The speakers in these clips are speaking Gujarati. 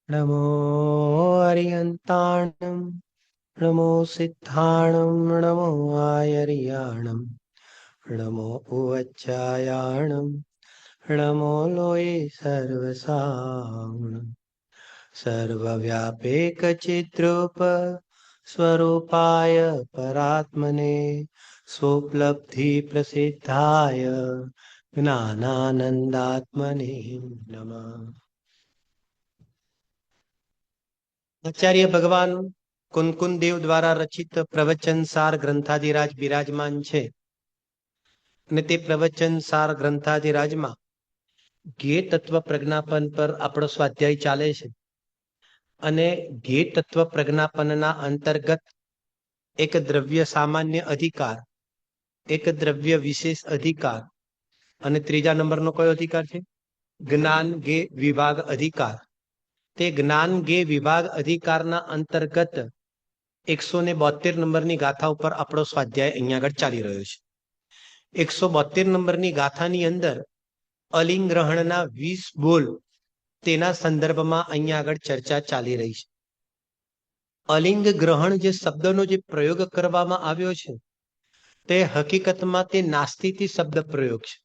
नमो अरियन्ताणं नमो सिद्धाणं नमो आयर्याणं नमो उवच्चायाणं नमो लोये सर्वसावणं सर्वव्यापेकचिद्रूप स्वरूपाय परात्मने स्वोपलब्धिप्रसिद्धाय ज्ञानानन्दात्मने नमः। આચાર્ય ભગવાન કુનકુન દેવ દ્વારા રચિત પ્રવચન સાર ગ્રંથાધિરાજ બિરાજમાન છે અને તે પ્રવચન સાર ગ્રંથાધિરાજમાં જ્ઞેય તત્વ પ્રજ્ઞાપન પર આપણો સ્વાધ્યાય ચાલે છે અને જ્ઞેય તત્વ પ્રજ્ઞાપનના અંતર્ગત એક દ્રવ્ય સામાન્ય અધિકાર, એક દ્રવ્ય વિશેષ અધિકાર અને ત્રીજા નંબરનો કયો અધિકાર છે? જ્ઞાન જ્ઞેય વિભાગ અધિકાર. તે જ્ઞાન જ્ઞેય વિભાગ અધિકારના અંતર્ગત 172 નંબરની ગાથા ઉપર આપણો સ્વાધ્યાય અહીંયા આગળ ચાલી રહ્યો છે. 172 નંબરની ગાથાની અંદર અલિંગ ગ્રહણના 20 બોલ તેના સંદર્ભમાં અહીંયા આગળ ચર્ચા ચાલી રહી છે. અલિંગ ગ્રહણ જે શબ્દનો જે પ્રયોગ કરવામાં આવ્યો છે તે હકીકતમાં તે નાસ્તિથી શબ્દ પ્રયોગ છે.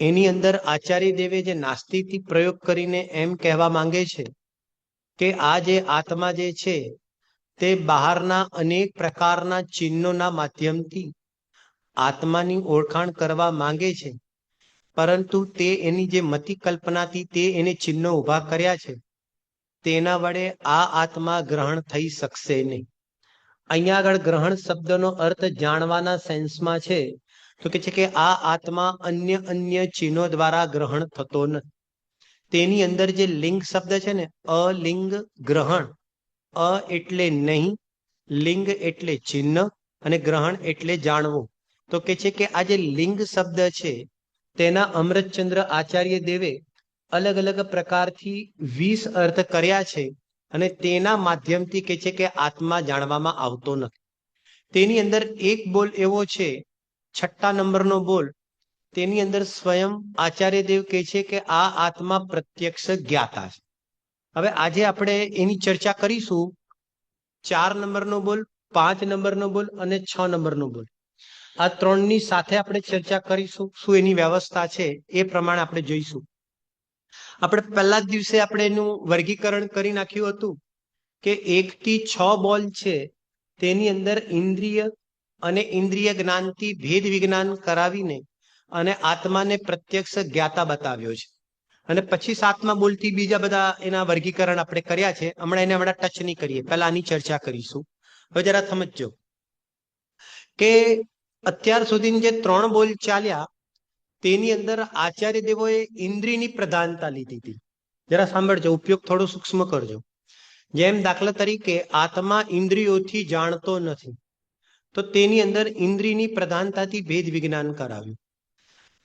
એની અંદર આચાર્ય દેવે જે નાસ્તિથી પ્રયોગ કરીને એમ કહેવા માંગે છે કે આ જે આત્મા જે છે તે બહારના અનેક પ્રકારના ચિહ્નોના માધ્યમથી આત્માની ઓળખાણ કરવા માંગે છે, પરંતુ તે એની જે મતિ કલ્પનાથી તે એને ચિહ્નો ઉભા કર્યા છે તેના વડે આ આત્મા ગ્રહણ થઈ શકશે નહીં. અહીંયા આગળ ગ્રહણ શબ્દનો અર્થ જાણવાના સેન્સમાં છે તો કે છે કે આ આત્મા અન્ય ચિહ્નો દ્વારા ગ્રહણ થતો નથી. તેની અંદર જે લિંગ શબ્દ છે ને, અલિંગ ગ્રહણ, અ એટલે નહીં, લિંગ એટલે ચિહ્ન અને ગ્રહણ એટલે જાણવું. તો કે છે કે આ જે લિંગ શબ્દ છે તેના અમૃતચંદ્ર આચાર્ય દેવે અલગ અલગ પ્રકારથી 20 અર્થ કર્યા છે અને તેના માધ્યમથી કે છે કે આત્મા જાણવામાં આવતો નથી. તેની અંદર એક બોલ એવો છે, 6 નંબરનો બોલ, તેની અંદર સ્વયં આચાર્ય દેવ કહે છે કે આ આત્મા પ્રત્યક્ષ જ્ઞાતા છે. હવે આજે આપણે એની ચર્ચા કરીશું. 4 નંબરનો બોલ, 5 નંબરનો બોલ અને 6 નંબરનો બોલ, આ ત્રણની સાથે આપણે ચર્ચા કરીશું. શું એની વ્યવસ્થા છે એ પ્રમાણે આપણે જોઈશું. આપણે પહેલા જ દિવસે આપણે એનું વર્ગીકરણ કરી નાખ્યું હતું કે 1 થી 6 બોલ છે તેની અંદર ઇન્દ્રિય અને ઇન્દ્રિય જ્ઞાનથી ભેદ વિજ્ઞાન કરાવીને અને આત્માને પ્રત્યક્ષ જ્ઞાતા બતાવ્યો છે. અને પછી 7મા બોલથી બીજા બધા એના વર્ગીકરણ આપણે કર્યા છે. હમણાં ટચ નહીં કરીએ, પહેલા આની ચર્ચા કરીશું. હવે જરા સમજજો કે અત્યાર સુધી જે 3 બોલ ચાલ્યા તેની અંદર આચાર્ય દેવોએ ઇન્દ્રિયની પ્રધાનતા લીધી હતી. જરા સાંભળજો, ઉપયોગ થોડો સૂક્ષ્મ કરજો. જેમ દાખલા તરીકે આત્મા ઇન્દ્રિયોથી જાણતો નથી, તો તેની અંદર ઇન્દ્રિયની પ્રધાનતાથી ભેદ વિજ્ઞાન કરાવ્યું.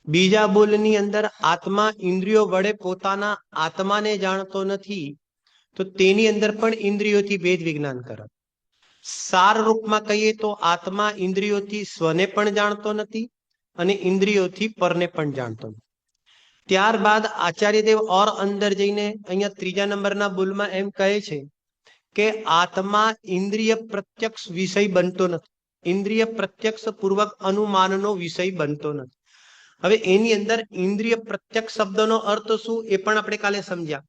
બીજા બોલની અંદર આત્મા ઇન્દ્રિયો વડે પોતાના આત્માને જાણતો નથી, તો તેની અંદર પણ ઇન્દ્રિયોથી ભેદ વિજ્ઞાન કરાવ્યું. સાર રૂપમાં કહીએ તો આત્મા ઇન્દ્રિયોથી સ્વને પણ જાણતો નથી અને ઇન્દ્રિયોથી પરને પણ જાણતો નથી. ત્યારબાદ આચાર્ય દેવ ઓર અંદર જઈને અહીંયા 3જા નંબરના બોલમાં એમ કહે છે કે આત્મા ઇન્દ્રિય પ્રત્યક્ષ વિષય બનતો નથી, ઇન્દ્રિય પ્રત્યક્ષ પૂર્વક અનુમાનનો વિષય બનતો નથી. હવે એની અંદર ઇન્દ્રિય પ્રત્યક્ષ શબ્દનો અર્થ શું એ પણ આપણે કાલે સમજ્યા,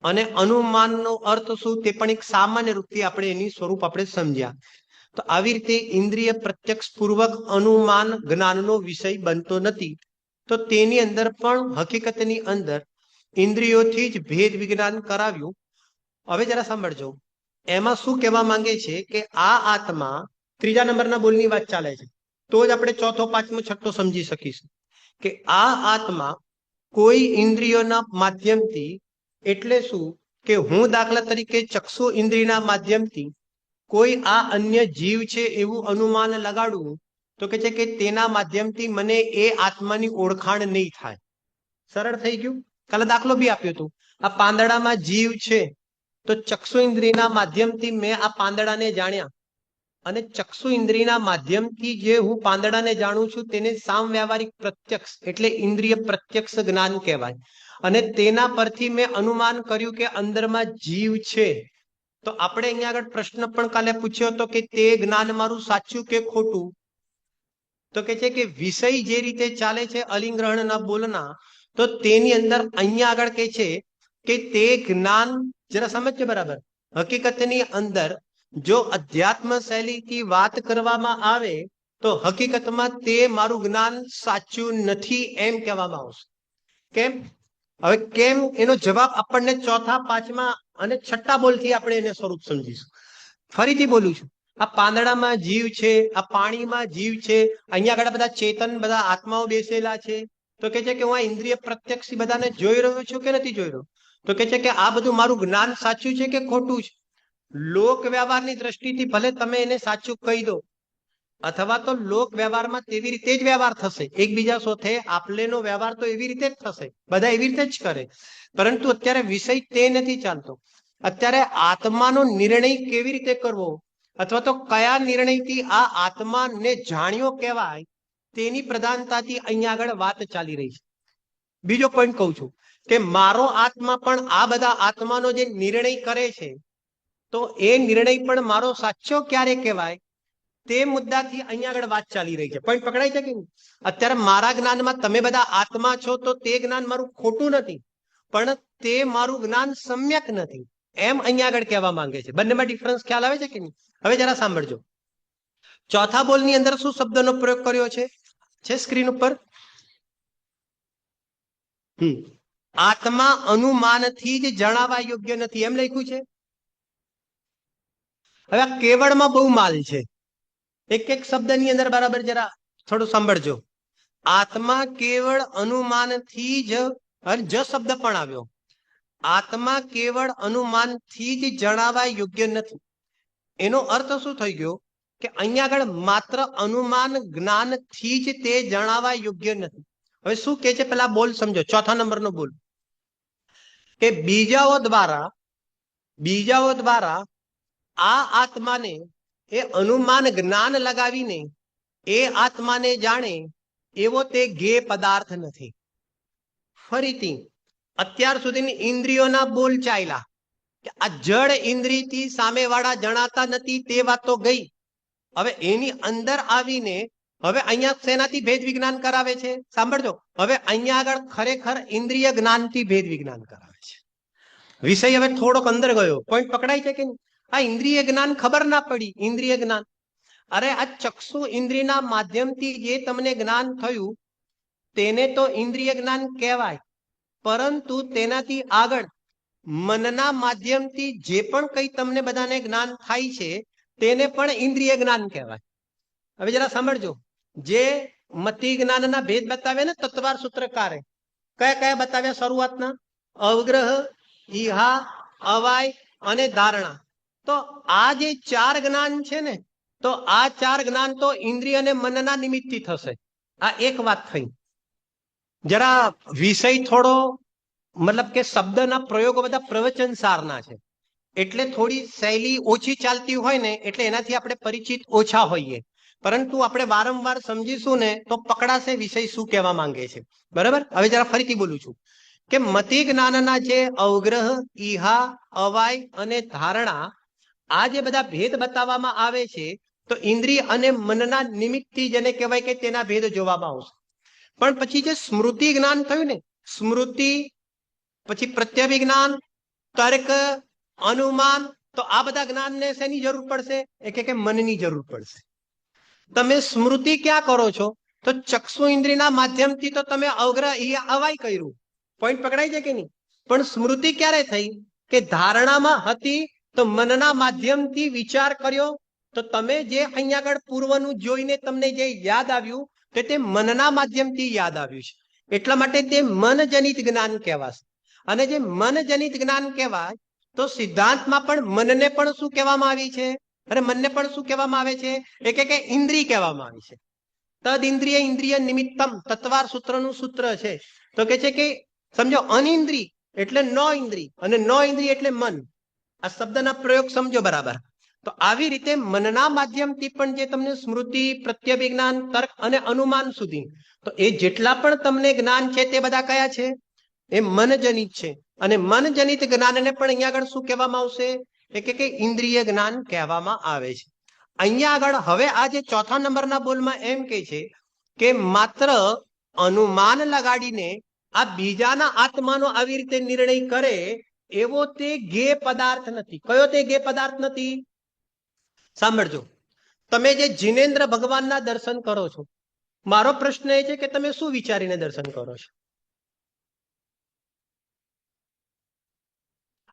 અને અનુમાનનો અર્થ શું તે પણ એક સામાન્ય રૂપથી આપણે એની સ્વરૂપ આપણે સમજ્યા. તો આવી રીતે ઇન્દ્રિય પ્રત્યક્ષ પૂર્વક અનુમાન જ્ઞાનનો વિષય બનતો નથી, તો તેની અંદર પણ હકીકતની અંદર ઇન્દ્રિયોથી જ ભેદ વિજ્ઞાન કરાવ્યું. હવે જરા સાંભળજો, એમાં શું કહેવા માંગે છે કે આ આત્મા 3જા નંબરના બોલની વાત ચાલે છે, તો જ આપણે 4થો 5મો 6થો સમજી શકીશું કે આ આત્મા કોઈ ઇન્દ્રિયોના માધ્યમથી, એટલે શું કે હું દાખલા તરીકે ચક્ષુ ઇન્દ્રિયના માધ્યમથી કોઈ આ અન્ય જીવ છે એવું અનુમાન લગાડવું તો કે છે કે તેના માધ્યમથી મને એ આત્માની ઓળખાણ નહીં થાય. સરળ થઈ ગયું. કાલે દાખલો બી આપ્યો હતો, આ પાંદડામાં જીવ છે તો ચક્ષુ ઇન્દ્રિયના માધ્યમથી મેં આ પાંદડાને જાણ્યા, અને ચક્ષુ ઇન્દ્રિયના માધ્યમથી જે હું પાંદડાને જાણું છું તેને સામ વ્યવહારિક પ્રત્યક્ષ એટલે ઇન્દ્રિય પ્રત્યક્ષ જ્ઞાન કહેવાય. અને તેના પરથી મેં અનુમાન કર્યું કે અંદરમાં જીવ છે. તો આપણે અહીંયા આગળ પ્રશ્ન પણ કાલે પૂછ્યો હતો કે તે જ્ઞાન મારું સાચું કે ખોટું. તો કે છે કે વિષય જે રીતે ચાલે છે અલિંગ્રહણના બોલના, તો તેની અંદર અહીંયા આગળ કે છે કે તે જ્ઞાન જરા સમજજો બરાબર. હકીકતની અંદર જો અધ્યાત્મ શૈલીથી વાત કરવામાં આવે તો હકીકતમાં તે મારું જ્ઞાન સાચું નથી એમ કહેવામાં આવશે. કેમ? હવે કેમ એનો જવાબ આપણને ચોથા, પાંચમા અને છઠ્ઠા બોલથી આપણે એને સ્વરૂપ સમજીશું. ફરીથી બોલું છું, આ પાંદડામાં જીવ છે, આ પાણીમાં જીવ છે, અહીંયા આગળ બધા ચેતન, બધા આત્માઓ બેસેલા છે. તો કે છે કે હું આ ઇન્દ્રિય પ્રત્યક્ષ બધાને જોઈ રહ્યો છું કે નથી જોઈ રહ્યો? તો કે છે કે આ બધું મારું જ્ઞાન સાચું છે કે ખોટું છે? લોક વ્યવહારની દ્રષ્ટિથી ભલે તમે એને સાચું કહી દો, અથવા તો લોક વ્યવહારમાં તેવી રીતે જ વ્યવહાર થશે, એકબીજા સાથે આપલેનો વ્યવહાર તો એવી રીતે જ થશે, બધા એવી રીતે જ કરે. પરંતુ અત્યારે વિષય તે નથી ચાલતો. અત્યારે આત્માનો નિર્ણય કેવી રીતે કરવો, અથવા તો કયા નિર્ણયથી આ આત્માને જાણ્યો કહેવાય, તેની પ્રધાનતાથી અહીંયા આગળ વાત ચાલી રહી છે. બીજો પોઈન્ટ કહું છું કે મારો આત્મા પણ આ બધા આત્માનો જે નિર્ણય કરે છે, તો એ નિર્ણય પણ મારો સાચો ક્યારે કહેવાય તે મુદ્દાથી અહીંયા આગળ વાત ચાલી રહી છે. પોઈન્ટ પકડાય છે કે નહીં? અત્યારે મારા જ્ઞાનમાં તમે બધા આત્મા છો, તો તે જ્ઞાન મારું ખોટું નથી, પણ તે મારું જ્ઞાન સમ્યક નથી એમ અહીંયા આગળ કહેવા માંગે છે. બંનેમાં ડિફરન્સ ખ્યાલ આવે છે કે નહીં? હવે જરા સાંભળજો. ચોથા બોલની અંદર શું શબ્દનો પ્રયોગ કર્યો છે સ્ક્રીન ઉપર? આત્મા અનુમાનથી જ જણાવવા યોગ્ય નથી એમ લખ્યું છે. હવે કેવળમાં બહુ માલ છે, એક એક શબ્દની અંદર બરાબર જરા થોડું સાંભળજો. આત્મા કેવળ અનુમાનથી જ શબ્દ પણ આવ્યો. આત્મા કેવળ અનુમાનથી જ જણાવવા યોગ્ય નથી. એનો અર્થ શું થઈ ગયો કે અહીંયા આગળ માત્ર અનુમાન જ્ઞાનથી જ તે જણાવવા યોગ્ય નથી. હવે શું કે છે પેલા બોલ સમજો, ચોથા નંબરનો બોલ, કે બીજાઓ દ્વારા આ આત્માને એ અનુમાન જ્ઞાન લગાવીને એ આત્માને જાણે એવો તે જ્ઞેય પદાર્થ નથી. ફરીથી અત્યાર સુધીની ઇન્દ્રિયોના બોલ ચાલ્યા કે આ જડ ઇન્દ્રિયથી સામેવાળા જણાતા નથી, તે વાત તો ગઈ. હવે એની અંદર આવીને હવે અહીંયા શેનાથી ભેદ વિજ્ઞાન કરાવે છે? સાંભળજો. હવે અહીંયા આગળ ખરેખર ઇન્દ્રિય જ્ઞાનથી ભેદ વિજ્ઞાન કરાવે છે. વિષય હવે થોડોક અંદર ગયો, પોઈન્ટ પકડાય છે કે નહીં? આ ઇન્દ્રિય જ્ઞાન ખબર ના પડી. ઇન્દ્રિય જ્ઞાન, અરે આ ચક્ષુ ઇન્દ્રિયના માધ્યમથી જે તમને જ્ઞાન થયું તેને તો ઇન્દ્રિય જ્ઞાન કહેવાય, પરંતુ તેનાથી આગળ મનના માધ્યમથી જે પણ કઈ તમને બધાને જ્ઞાન થાય છે તેને પણ ઇન્દ્રિય જ્ઞાન કહેવાય. હવે જરા સાંભળજો. જે મતિ જ્ઞાનના ભેદ બતાવ્યા ને તત્વાર સૂત્રકારે, કયા કયા બતાવ્યા શરૂઆતના? અવગ્રહ, ઈહા, અવાય અને ધારણા. તો આ જે ચાર જ્ઞાન છે ને, તો આ ચાર જ્ઞાન તો ઇન્દ્રિય અને મનના નિમિત્તથી થશે. આ એક વાત થઈ. જરા વિષય થોડો મતલબ કે શબ્દના પ્રયોગો બધા પ્રવચન સારના છે, એટલે થોડી શૈલી ઓછી ચાલતી હોય ને, એટલે એનાથી આપણે પરિચિત ઓછા હોઈએ. પરંતુ આપણે વારંવાર સમજીશું ને તો પકડાશે વિષય શું કહેવા માંગે છે. બરાબર? હવે જરા ફરીથી બોલું છું કે મતિ જ્ઞાનના જે અવગ્રહ, ઈહા, અવાય અને ધારણા, આ જે બધા ભેદ બતાવવામાં આવે છે, તો ઇન્દ્રિય અને મનના નિમિત્તથી જેને કહેવાય કે તેના ભેદ જોવામાં આવશે. પણ પછી જે સ્મૃતિ જ્ઞાન થયું ને, સ્મૃતિ પછી પ્રત્યભિજ્ઞાન, તર્ક, અનુમાન, તો આ બધા જ્ઞાનને શેની જરૂર પડશે? કે મનની જરૂર પડશે. તમે સ્મૃતિ ક્યાં કરો છો? તો ચક્ષુ ઇન્દ્રિયના માધ્યમથી તો તમે અવગ્રહ, અવાય કર્યું. પોઈન્ટ પકડાય છે કે નહીં? પણ સ્મૃતિ ક્યારે થઈ? કે ધારણામાં હતી તો મનના માધ્યમથી વિચાર કર્યો, તો તમે જે અહીંયા આગળ પૂર્વનું જોઈને તમને જે યાદ આવ્યું તે મનના માધ્યમથી યાદ આવ્યું છે. એટલા માટે તે મનજનિત જ્ઞાન કહેવાશે. અને જે મનજનિત જ્ઞાન કહેવાય તો સિદ્ધાંતમાં પણ મનને પણ શું કહેવામાં આવી છે? અને મનને પણ શું કહેવામાં આવે છે? કે ઇન્દ્રિય કહેવામાં આવી છે. તદ ઇન્દ્રિય ઇન્દ્રિય નિમિત્તમ તત્વાર સૂત્રનું સૂત્ર છે. તો કે છે કે સમજો, અનિન્દ્રિય એટલે નો ઇન્દ્રિય અને નો ઇન્દ્રિય એટલે મન. આ શબ્દના પ્રયોગ સમજો બરાબર. તો આવી રીતે મનના માધ્યમથી પણ જે તમને સ્મૃતિ, પ્રત્યભિજ્ઞાન, તર્ક અને અનુમાન સુધી, તો એ જેટલા પણ તમને જ્ઞાન છે તે બધા કયા છે? એ મનજનિત છે. અને મનજનિત જ્ઞાનને પણ અહીંયા આગળ શું કહેવામાં આવશે? કે ઇન્દ્રિય જ્ઞાન કહેવામાં આવે છે. અહીંયા આગળ હવે આ જે ચોથા નંબરના બોલમાં એમ કહે છે કે માત્ર અનુમાન લગાડીને આ બીજાના આત્માનો આવી રીતે નિર્ણય કરે એવો તે જ્ઞેય પદાર્થ નથી. કયો તે જ્ઞેય પદાર્થ નથી? સાંભળજો, તમે જે જિનેન્દ્ર ભગવાનના દર્શન કરો છો, મારો પ્રશ્ન એ છે કે તમે શું વિચારીને દર્શન કરો છો?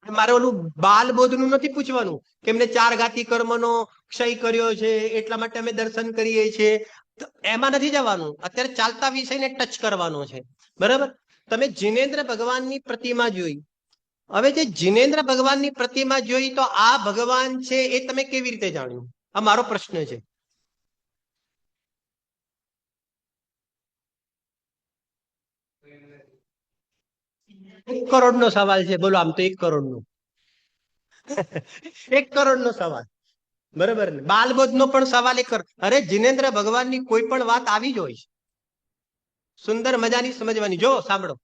મારે ઓલું બાલબોધનું નથી પૂછવાનું કે એમને 4 ઘાતી કર્મનો ક્ષય કર્યો છે એટલા માટે અમે દર્શન કરીએ છીએ, એમાં નથી જવાનું. અત્યારે ચાલતા વિષયને ટચ કરવાનો છે, બરાબર? તમે જિનેન્દ્ર ભગવાનની પ્રતિમા જોઈ. હવે જે જિનેન્દ્ર ભગવાનની પ્રતિમા જોઈ તો આ ભગવાન છે એ તમે કેવી રીતે જાણ્યું? આ મારો પ્રશ્ન છે. 1 કરોડનો સવાલ છે, બોલો. આમ તો 1 કરોડનો 1 કરોડનો સવાલ, બરાબર ને? બાલબોધનો પણ સવાલ 1 કરોડ. અરે જિનેન્દ્ર ભગવાનની કોઈ પણ વાત આવી જ હોય છે, સુંદર મજાની સમજવાની. જો સાંભળો,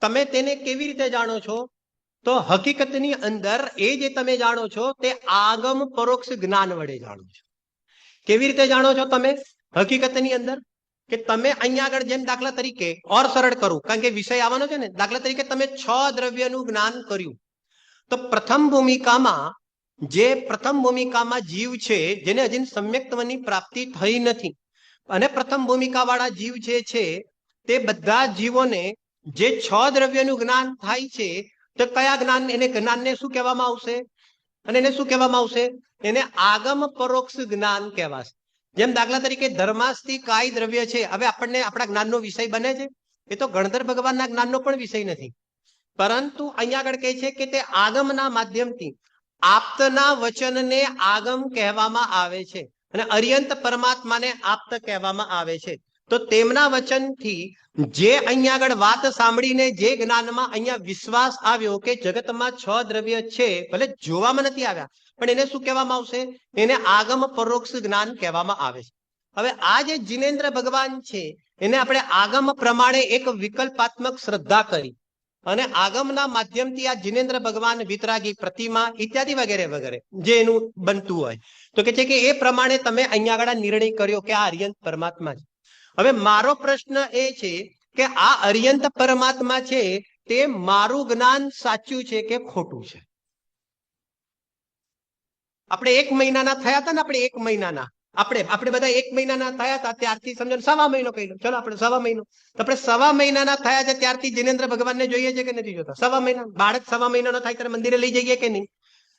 તમે તેને કેવી રીતે જાણો છો? તો હકીકતની અંદર એ જે તમે જાણો છો તે આગમ પરોક્ષ જ્ઞાન વડે જાણો છો. કેવી રીતે જાણો છો તમે હકીકતની અંદર? કે તમે અહીંયા આગળ જેમ દાખલા તરીકે ઓર સરળ કરું, કારણ કે વિષય આવવાનો છે ને. દાખલા તરીકે તમે 6 દ્રવ્યનું જ્ઞાન કર્યું, તો પ્રથમ ભૂમિકામાં જીવ છે જેને હજી સમ્યક્ત્વની પ્રાપ્તિ થઈ નથી, અને પ્રથમ ભૂમિકા વાળા જીવ જે છે તે બધા જીવોને જે 6 દ્રવ્યનું જ્ઞાન થાય છે, તો કયા જ્ઞાન? એને જ્ઞાનને શું કહેવામાં આવશે? અને એને શું કહેવામાં આવશે? એને આગમ પરોક્ષ જ્ઞાન કહેવાશે. જેમ દાખલા તરીકે ધર્માસ્તી કાય દ્રવ્ય છે. હવે આપણને આપણા જ્ઞાનનો વિષય બને છે? એ તો ગણધર ભગવાનના જ્ઞાનનો પણ વિષય નથી, પરંતુ અહીંયા આગળ કહે છે કે તે આગમના માધ્યમથી આપ્તના વચનને આગમ કહેવામાં આવે છે, અને અર્યંત પરમાત્માને આપ્ત કહેવામાં આવે છે. તો તેમના વચનથી જે અહીંયા આગળ વાત સાંભળીને જે જ્ઞાનમાં અહીંયા વિશ્વાસ આવ્યો કે જગતમાં 6 દ્રવ્ય છે, ભલે જોવામાં નથી આવ્યા, પણ એને શું કહેવામાં આવશે? એને આગમ પરોક્ષ જ્ઞાન કહેવામાં આવે છે. હવે આ જે જિનેન્દ્ર ભગવાન છે એને આપણે આગમ પ્રમાણે એક વિકલ્પાત્મક શ્રદ્ધા કરી, અને આગમના માધ્યમથી આ જિનેન્દ્ર ભગવાન, વિતરાગી પ્રતિમા ઇત્યાદિ વગેરે વગેરે જે એનું બનતું હોય, તો કે છે કે એ પ્રમાણે તમે અહીંયા આગળ નિર્ણય કર્યો કે આ અર્યંત પરમાત્મા છે. હવે મારો પ્રશ્ન એ છે કે આ અર્યંત પરમાત્મા છે તે મારું જ્ઞાન સાચું છે કે ખોટું છે? આપણે 1 મહિનાના થયા હતા ને, આપણે બધા 1 મહિનાના થયા હતા ત્યારથી સમજો 1.25 મહિનો કહી લો, ચલો આપણે 1.25 મહિનો, તો આપણે 1.25 મહિનાના થયા છે ત્યારથી જિનેન્દ્ર ભગવાનને જોઈએ છે કે નથી જોતા? 1.25 મહિના બાળક 1.25 મહિનાનો થાય ત્યારે મંદિરે લઈ જઈએ કે નહીં?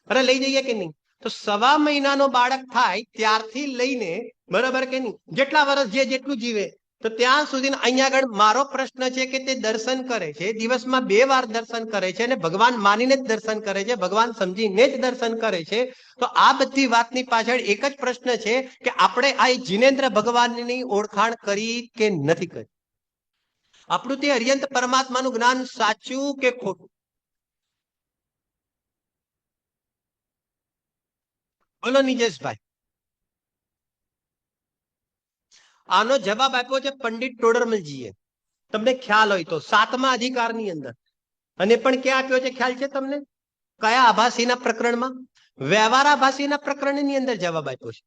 અરે લઈ જઈએ કે નહીં? તો 1.25 મહિનાનો બાળક થાય ત્યારથી લઈને, બરાબર કે નહીં, જેટલા વર્ષ જેટલું જીવે, તો ત્યાં સુધી અહીંયા આગળ મારો પ્રશ્ન છે કે તે દર્શન કરે છે, દિવસમાં 2 વાર દર્શન કરે છે, અને ભગવાન માનીને જ દર્શન કરે છે, ભગવાન સમજીને જ દર્શન કરે છે. તો આ બધી વાતની પાછળ એક જ પ્રશ્ન છે કે આપણે આ જિનેન્દ્ર ભગવાનની ઓળખાણ કરી કે નથી કરી? આપણું તે અર્યંત પરમાત્માનું જ્ઞાન સાચું કે ખોટું? બોલો નિજેશભાઈ. આનો જવાબ આપ્યો છે પંડિત ટોડરમલજીએ. તમને ખ્યાલ હોય તો 7મા અધિકારની અંદર, અને પણ ક્યાં આપ્યો છે ખ્યાલ છે તમને? કયા આભાસીના પ્રકરણમાં? વ્યવહારાભાસીના પ્રકરણની અંદર જવાબ આપ્યો છે.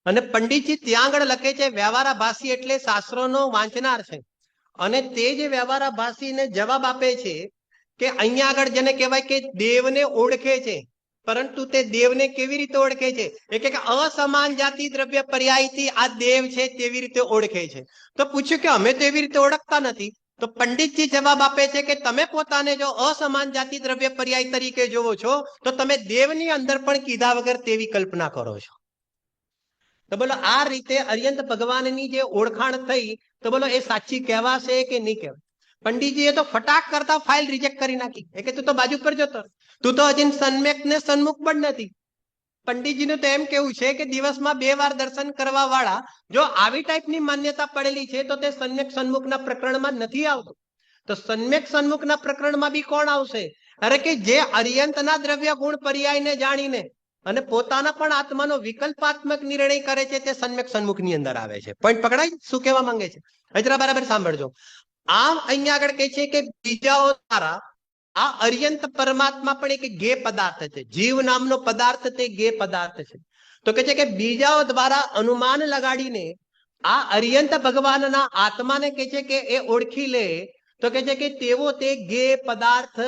અને પંડિતજી ત્યાં આગળ લખે છે વ્યવહારાભાસી એટલે શાસ્ત્રોનો વાંચનાર છે, અને તે જે વ્યવહારાભાસીને જવાબ આપે છે કે અહીંયા આગળ જેને કહેવાય કે દેવને ઓળખે છે, પરંતુ તે દેવને કેવી રીતે ઓળખે છે? કે અસમાન જાતિ દ્રવ્ય પર્યાયથી આ દેવ છે તેવી રીતે ઓળખે છે. તો પૂછ્યું કે અમે તો એવી રીતે ઓળખતા નથી. તો પંડિતજી જવાબ આપે છે કે તમે પોતાને જો અસમાન જાતિ દ્રવ્ય પર્યાય તરીકે જોવો છો, તો તમે દેવની અંદર પણ કીધા વગર તેવી કલ્પના કરો છો. તો બોલો આ રીતે અર્યંત ભગવાનની જે ઓળખાણ થઈ, તો બોલો એ સાચી કહેવાશે કે નહીં કહેવાય? પંડિતજીએ તો ફટાક કરતા ફાઇલ રિજેક્ટ કરી નાખી. કે તું તો બાજુ પર જતો, તું તો હજી સન્મુખ પણ નથી. પંડિતજીનું તો એમ કેવું છે કે દિવસમાં 2 વાર દર્શન કરવા વાળા જો આવી ટાઈપની માન્યતા પડેલી છે તો તે સમ્યક સન્મુખના પ્રકરણમાં નથી આવતું. તો સમ્યક સન્મુખના પ્રકરણમાં બી કોણ આવશે? અરે કે જે અર્યંતના દ્રવ્ય ગુણ પર્યાયને જાણીને અને પોતાના પણ આત્માનો વિકલ્પાત્મક નિર્ણય કરે છે, તે સમ્યક સન્મુખની અંદર આવે છે. પોઈન્ટ પકડાય? શું કહેવા માંગે છે હવે જરા બરાબર સાંભળજો. આમ અહીંયા આગળ કહે છે કે બીજાઓ દ્વારા આ અર્યંત પરમાત્મા પણ એક ગે પદાર્થ છે. જીવ નામનો પદાર્થ તે ગે પદાર્થ છે. તો કહે છે કે બીજાઓ દ્વારા અનુમાન લગાડીને આ અર્યંત ભગવાનના આત્માને કહે છે કે એ ઓળખી લે તો કહે છે કે તેવો તે ગે પદાર્થ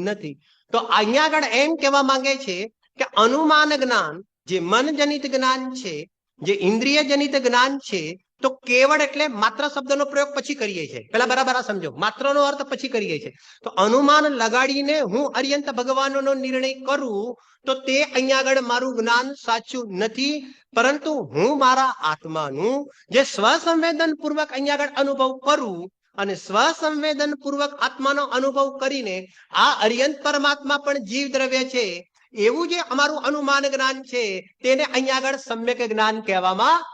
નથી. તો અહીંયા આગળ એમ કહેવા માંગે છે કે અનુમાન જ્ઞાન જે મનજનિત જ્ઞાન છે, જે ઇન્દ્રિય જનિત જ્ઞાન છે, તો કેવળ એટલે માત્ર શબ્દનો પ્રયોગ પછી કરીએ છીએ. પેલા બરાબર સમજો, માત્રનો અર્થ પછી કરીએ છીએ. તો અનુમાન લગાડીને હું અર્યંત ભગવાનનો નિર્ણય કરું તો તે અહીંયા આગળ મારું જ્ઞાન સાચું નથી, પરંતુ હું મારા આત્માનું જે સ્વસંવેદન પૂર્વક અહીંયા આગળ અનુભવ કરું અને સ્વસંવેદન પૂર્વક આત્માનો અનુભવ કરીને આ અર્યંત પરમાત્મા પણ જીવ દ્રવ્ય છે એવું જે અમારું અનુમાન જ્ઞાન છે તેને અહીંયા આગળ સમ્યક જ્ઞાન કહેવામાં.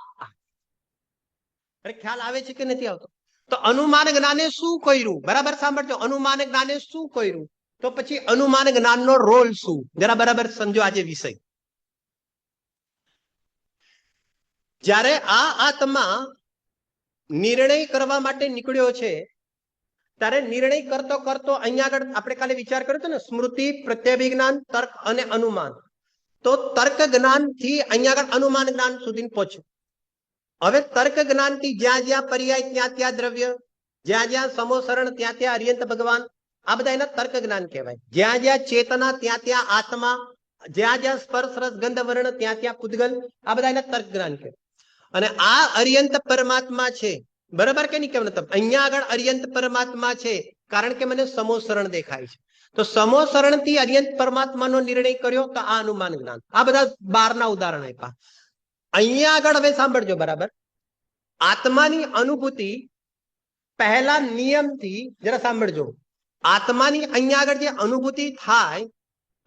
અરે ખ્યાલ આવે છે કે નથી આવતો? તો અનુમાન જ્ઞાને શું કર્યું? બરાબર સાંભળજો, અનુમાન જ્ઞાને શું કર્યું તો પછી અનુમાન જ્ઞાનનો રોલ શું, જરા બરાબર સમજો આજે વિષય. જ્યારે આ આત્મા નિર્ણય કરવા માટે નીકળ્યો છે ત્યારે નિર્ણય કરતો કરતો અહીંયા આગળ આપણે કાલે વિચાર કર્યો હતો ને, સ્મૃતિ, પ્રત્યભિજ્ઞાન, તર્ક અને અનુમાન. તો તર્ક જ્ઞાન થી અહીંયા આગળ અનુમાન જ્ઞાન સુધી પહોંચ્યો. હવે તર્ક જ્ઞાન થી જ્યાં જ્યાં પર્યાય ત્યાં ત્યાં દ્રવ્ય, જ્યાં જ્યાં સમોસરણ ત્યાં ત્યાં અર્યંત ભગવાન, આ બધા એના તર્ક જ્ઞાન કહેવાય. જ્યાં જ્યાં ચેતના ત્યાં ત્યાં આત્મા, જ્યાં જ્યાં સ્પર્શ રસ ગંધ વર્ણ ત્યાં ત્યાં પૂતગલ, આ બધા એના તર્ક જ્ઞાન કહેવાય. અને આ અર્યંત પરમાત્મા છે, બરાબર કે નહીં? કેમ નથી? અહીંયા આગળ અર્યંત પરમાત્મા છે કારણ કે મને સમોસરણ દેખાય છે. તો સમોસરણ થી અર્યંત પરમાત્માનો નિર્ણય કર્યો તો આ અનુમાન જ્ઞાન. આ બધા બારના ઉદાહરણ આપ્યા. અહીંયા આગળ હવે સાંભળજો બરાબર, આત્માની અનુભૂતિ પહેલા નિયમથી, જરા સાંભળજો, આત્માની અહીંયા આગળ જે અનુભૂતિ થાય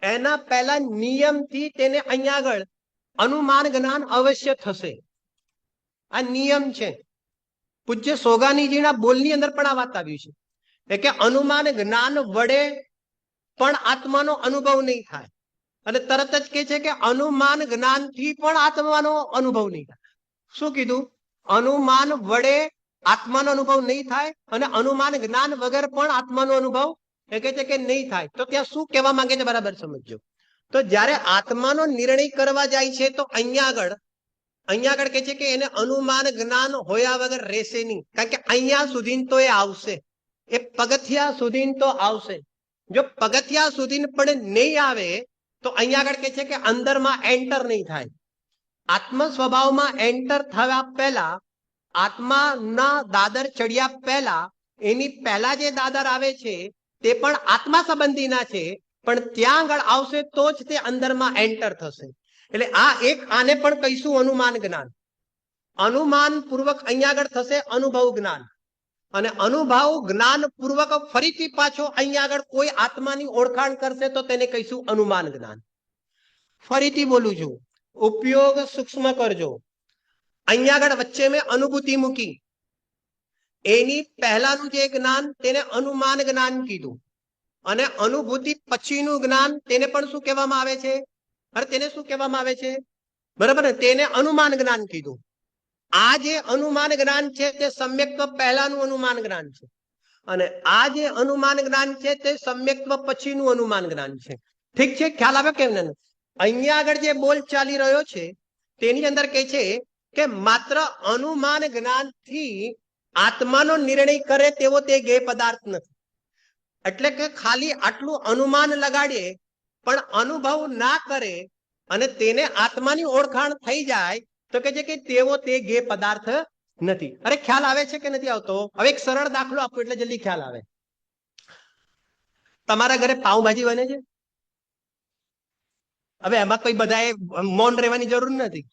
એના પહેલા નિયમથી તેને અહીંયા આગળ અનુમાન જ્ઞાન અવશ્ય થશે. આ નિયમ છે. પૂજ્ય સોગાનીજીના બોલની અંદર પણ આ વાત આવી છે કે અનુમાન જ્ઞાન વડે પણ આત્માનો અનુભવ નહીં થાય. અને તરત જ કે છે કે અનુમાન જ્ઞાનથી પણ આત્માનો અનુભવ નહીં થાય. શું કીધું? અનુમાન વડે આત્માનો અનુભવ નહીં થાય અને અનુમાન જ્ઞાન વગર પણ આત્માનો અનુભવ એ કહે છે કે નહીં થાય. તો ત્યાં શું કહેવા માંગે છે બરાબર સમજો. તો જ્યારે આત્માનો નિર્ણય કરવા જાય છે તો અહીંયા આગળ કહે છે કે એને અનુમાન જ્ઞાન હોયા વગર રહેશે નહીં. કારણ કે અહીંયા સુધી તો એ આવશે, એ પગથિયા સુધી તો આવશે. જો પગથિયા સુધી પણ નહીં આવે તો અહીંયા આગળ કહે છે કે અંદરમાં એન્ટર નહીં થાય. આત્મ સ્વભાવમાં એન્ટર થવા પહેલા, આત્માના દાદર ચડ્યા પહેલા, એની પહેલા જે દાદર આવે છે તે પણ આત્મા સંબંધીના છે, પણ ત્યાં આગળ આવશે તો જ તે અંદરમાં એન્ટર થશે. એટલે આ એક, આને પણ કહીશું અનુમાન જ્ઞાન. અનુમાન પૂર્વક અહીંયા આગળ થશે અનુભવ જ્ઞાન, અને અનુભવ જ્ઞાન પૂર્વક ફરીથી પાછો અહીંયા આગળ કોઈ આત્માની ઓળખાણ કરશે તો તેને કહીશું અનુમાન જ્ઞાન. ફરીથી બોલું છું, ઉપયોગ સૂક્ષ્મ કરજો. અહીંયા આગળ વચ્ચે મેં અનુભૂતિ મૂકી, એની પહેલાનું જે જ્ઞાન તેને અનુમાન જ્ઞાન કીધું, અને અનુભૂતિ પછીનું જ્ઞાન તેને પણ શું કહેવામાં આવે છે? અરે તેને શું કહેવામાં આવે છે? બરાબર ને, તેને અનુમાન જ્ઞાન કીધું. આ જે અનુમાન જ્ઞાન છે તે સમ્યક્ત્વ પહેલાનું અનુમાન જ્ઞાન છે, અને આ જે અનુમાન જ્ઞાન છે તે સમ્યક્ત્વ પછીનું અનુમાન જ્ઞાન છે. ઠીક છે? ખ્યાલ આવે કેમ ને? અહીંયા આગળ જે બોલ ચાલી રહ્યો છે તેની અંદર કહે છે કે માત્ર અનુમાન જ્ઞાનથી આત્માનો નિર્ણય કરે તેવો તે ગેય પદાર્થ નથી. એટલે કે ખાલી આટલું અનુમાન લગાડીએ પણ અનુભવ ના કરે અને તેને આત્માની ઓળખાણ થઈ જાય તો કે છે કે તેવો તે ગેય પદાર્થ નથી. અરે ખ્યાલ આવે છે કે નથી આવતો? હવે એક સરળ દાખલો આપો એટલે જલ્દી ખ્યાલ આવે. તમારા ઘરે પાઉંભાજી બને છે. હવે એમાં કોઈ બધાએ મૌન રહેવાની જરૂર નથી.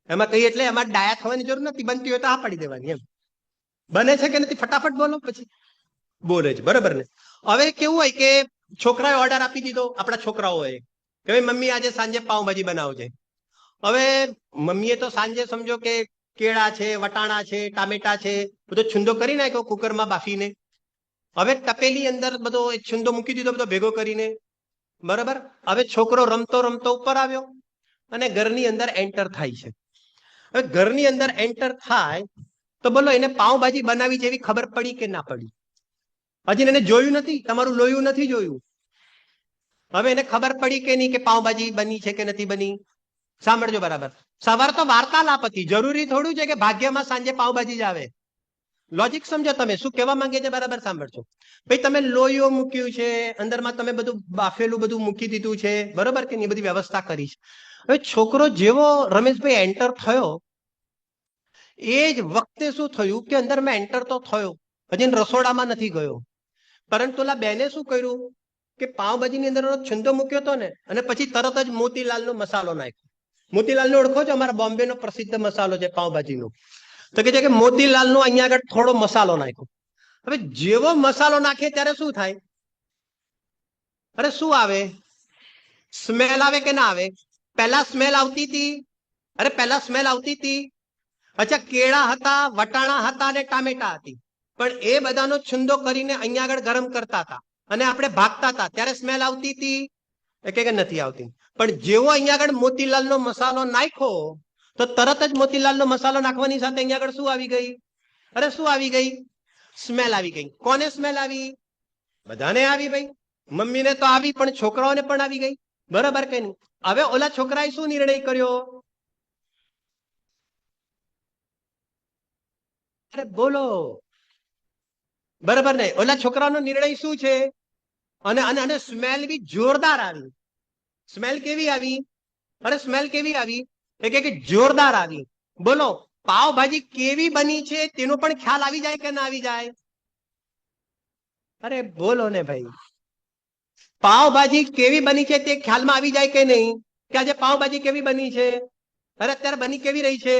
એમાં કઈ એટલે એમાં ડાયા થવાની જરૂર નથી. બનતી હોય તો આ પાડી દેવાની. એમ બને છે કે નથી? ફટાફટ બોલો. પછી બોલે છે, બરાબર ને? હવે કેવું હોય કે છોકરાએ ઓર્ડર આપી દીધો, આપણા છોકરાઓએ કે ભાઈ મમ્મી આજે સાંજે પાઉંભાજી બનાવજે. હવે મમ્મીએ તો સાંજે સમજો કે કેળા છે, વટાણા છે, ટામેટા છે, બધો છુંદો કરી નાખ્યો કુકરમાં બાફીને. હવે તપેલી અંદર બધો છુંદો મૂકી દીધો બધો ભેગો કરીને. બરાબર. હવે છોકરો રમતો રમતો ઉપર આવ્યો અને ઘરની અંદર એન્ટર થાય છે. હવે ઘરની અંદર એન્ટર થાય તો બોલો એને પાઉંભાજી બનાવી જેવી ખબર પડી કે ના પડી? હજી એને જોયું નથી, તમારું લોયું નથી જોયું. હવે એને ખબર પડી કે નહીં કે પાઉંભાજી બની છે કે નથી બની? સાંભળજો બરાબર. સવાર તો વાર્તાલાપ હતી, જરૂરી થોડું છે કે ભાગ્યમાં સાંજે પાઉંભાજી જ આવે. લોજિક સમજો તમે શું કહેવા માંગે છે બરાબર સાંભળજો. ભાઈ તમે લોહીઓ મૂક્યું છે, અંદરમાં તમે બધું બાફેલું બધું મૂકી દીધું છે, બરોબર કે નહીં? બધી વ્યવસ્થા કરી છે. હવે છોકરો જેવો રમેશભાઈ એન્ટર થયો એ જ વખતે શું થયું કે અંદર મેં એન્ટર તો થયો, હજી રસોડામાં નથી ગયો, પરંતુ ઓલા બેને શું કર્યું કે પાવભાજીની અંદર છંદો મૂક્યો હતો ને, અને પછી તરત જ મોતીલાલનો મસાલો નાખ્યો. મોતીલાલને ઓળખો છો? અમારા બોમ્બેનો પ્રસિદ્ધ મસાલો છે પાવભાજીનો. તો કે છે કે મોતીલાલનો અહીંયા આગળ થોડો મસાલો નાખ્યો. હવે જેવો મસાલો નાખે ત્યારે શું થાય? અરે શું આવે? સ્મેલ આવે કે ના આવે? પહેલા સ્મેલ આવતી હતી. અરે પહેલા સ્મેલ આવતી હતી. અચ્છા, કેળા હતા, વટાણા હતા અને ટામેટા હતી, પણ એ બધાનો છુંદો કરીને અહીંયા આગળ ગરમ કરતા હતા અને આપણે ભાગતા હતા ત્યારે સ્મેલ આવતી હતી કે નથી આવતી? પણ જેવો અહીંયા આગળ મોતીલાલનો મસાલો નાખ્યો તો તરત જ મોતીલાલનો મસાલો નાખવાની સાથે અહીંયા આગળ શું આવી ગઈ? અરે શું આવી ગઈ? સ્મેલ આવી ગઈ. કોને સ્મેલ આવી? બધાને આવી ભાઈ. મમ્મીને તો આવી, પણ છોકરાઓને પણ આવી ગઈ. બરાબર કે નહીં? હવે ઓલા છોકરાએ શું નિર્ણય કર્યો? અરે બોલો બરાબર ને? ઓલા છોકરાનો નિર્ણય શું છે? અને અને સ્મેલ બી જોરદાર આવી. સ્મેલ કેવી આવી? અરે સ્મેલ કેવી આવી? કે જોરદાર આવી. બોલો પાવભાજી કેવી બની છે તેનો પણ ખ્યાલ આવી જાય કે ના આવી જાય? અરે બોલો ને ભાઈ, પાવભાજી કેવી બની છે તે ખ્યાલમાં આવી જાય કે નહીં? કે આજે પાવભાજી કેવી બની છે? અરે અત્યારે બની કેવી રહી છે?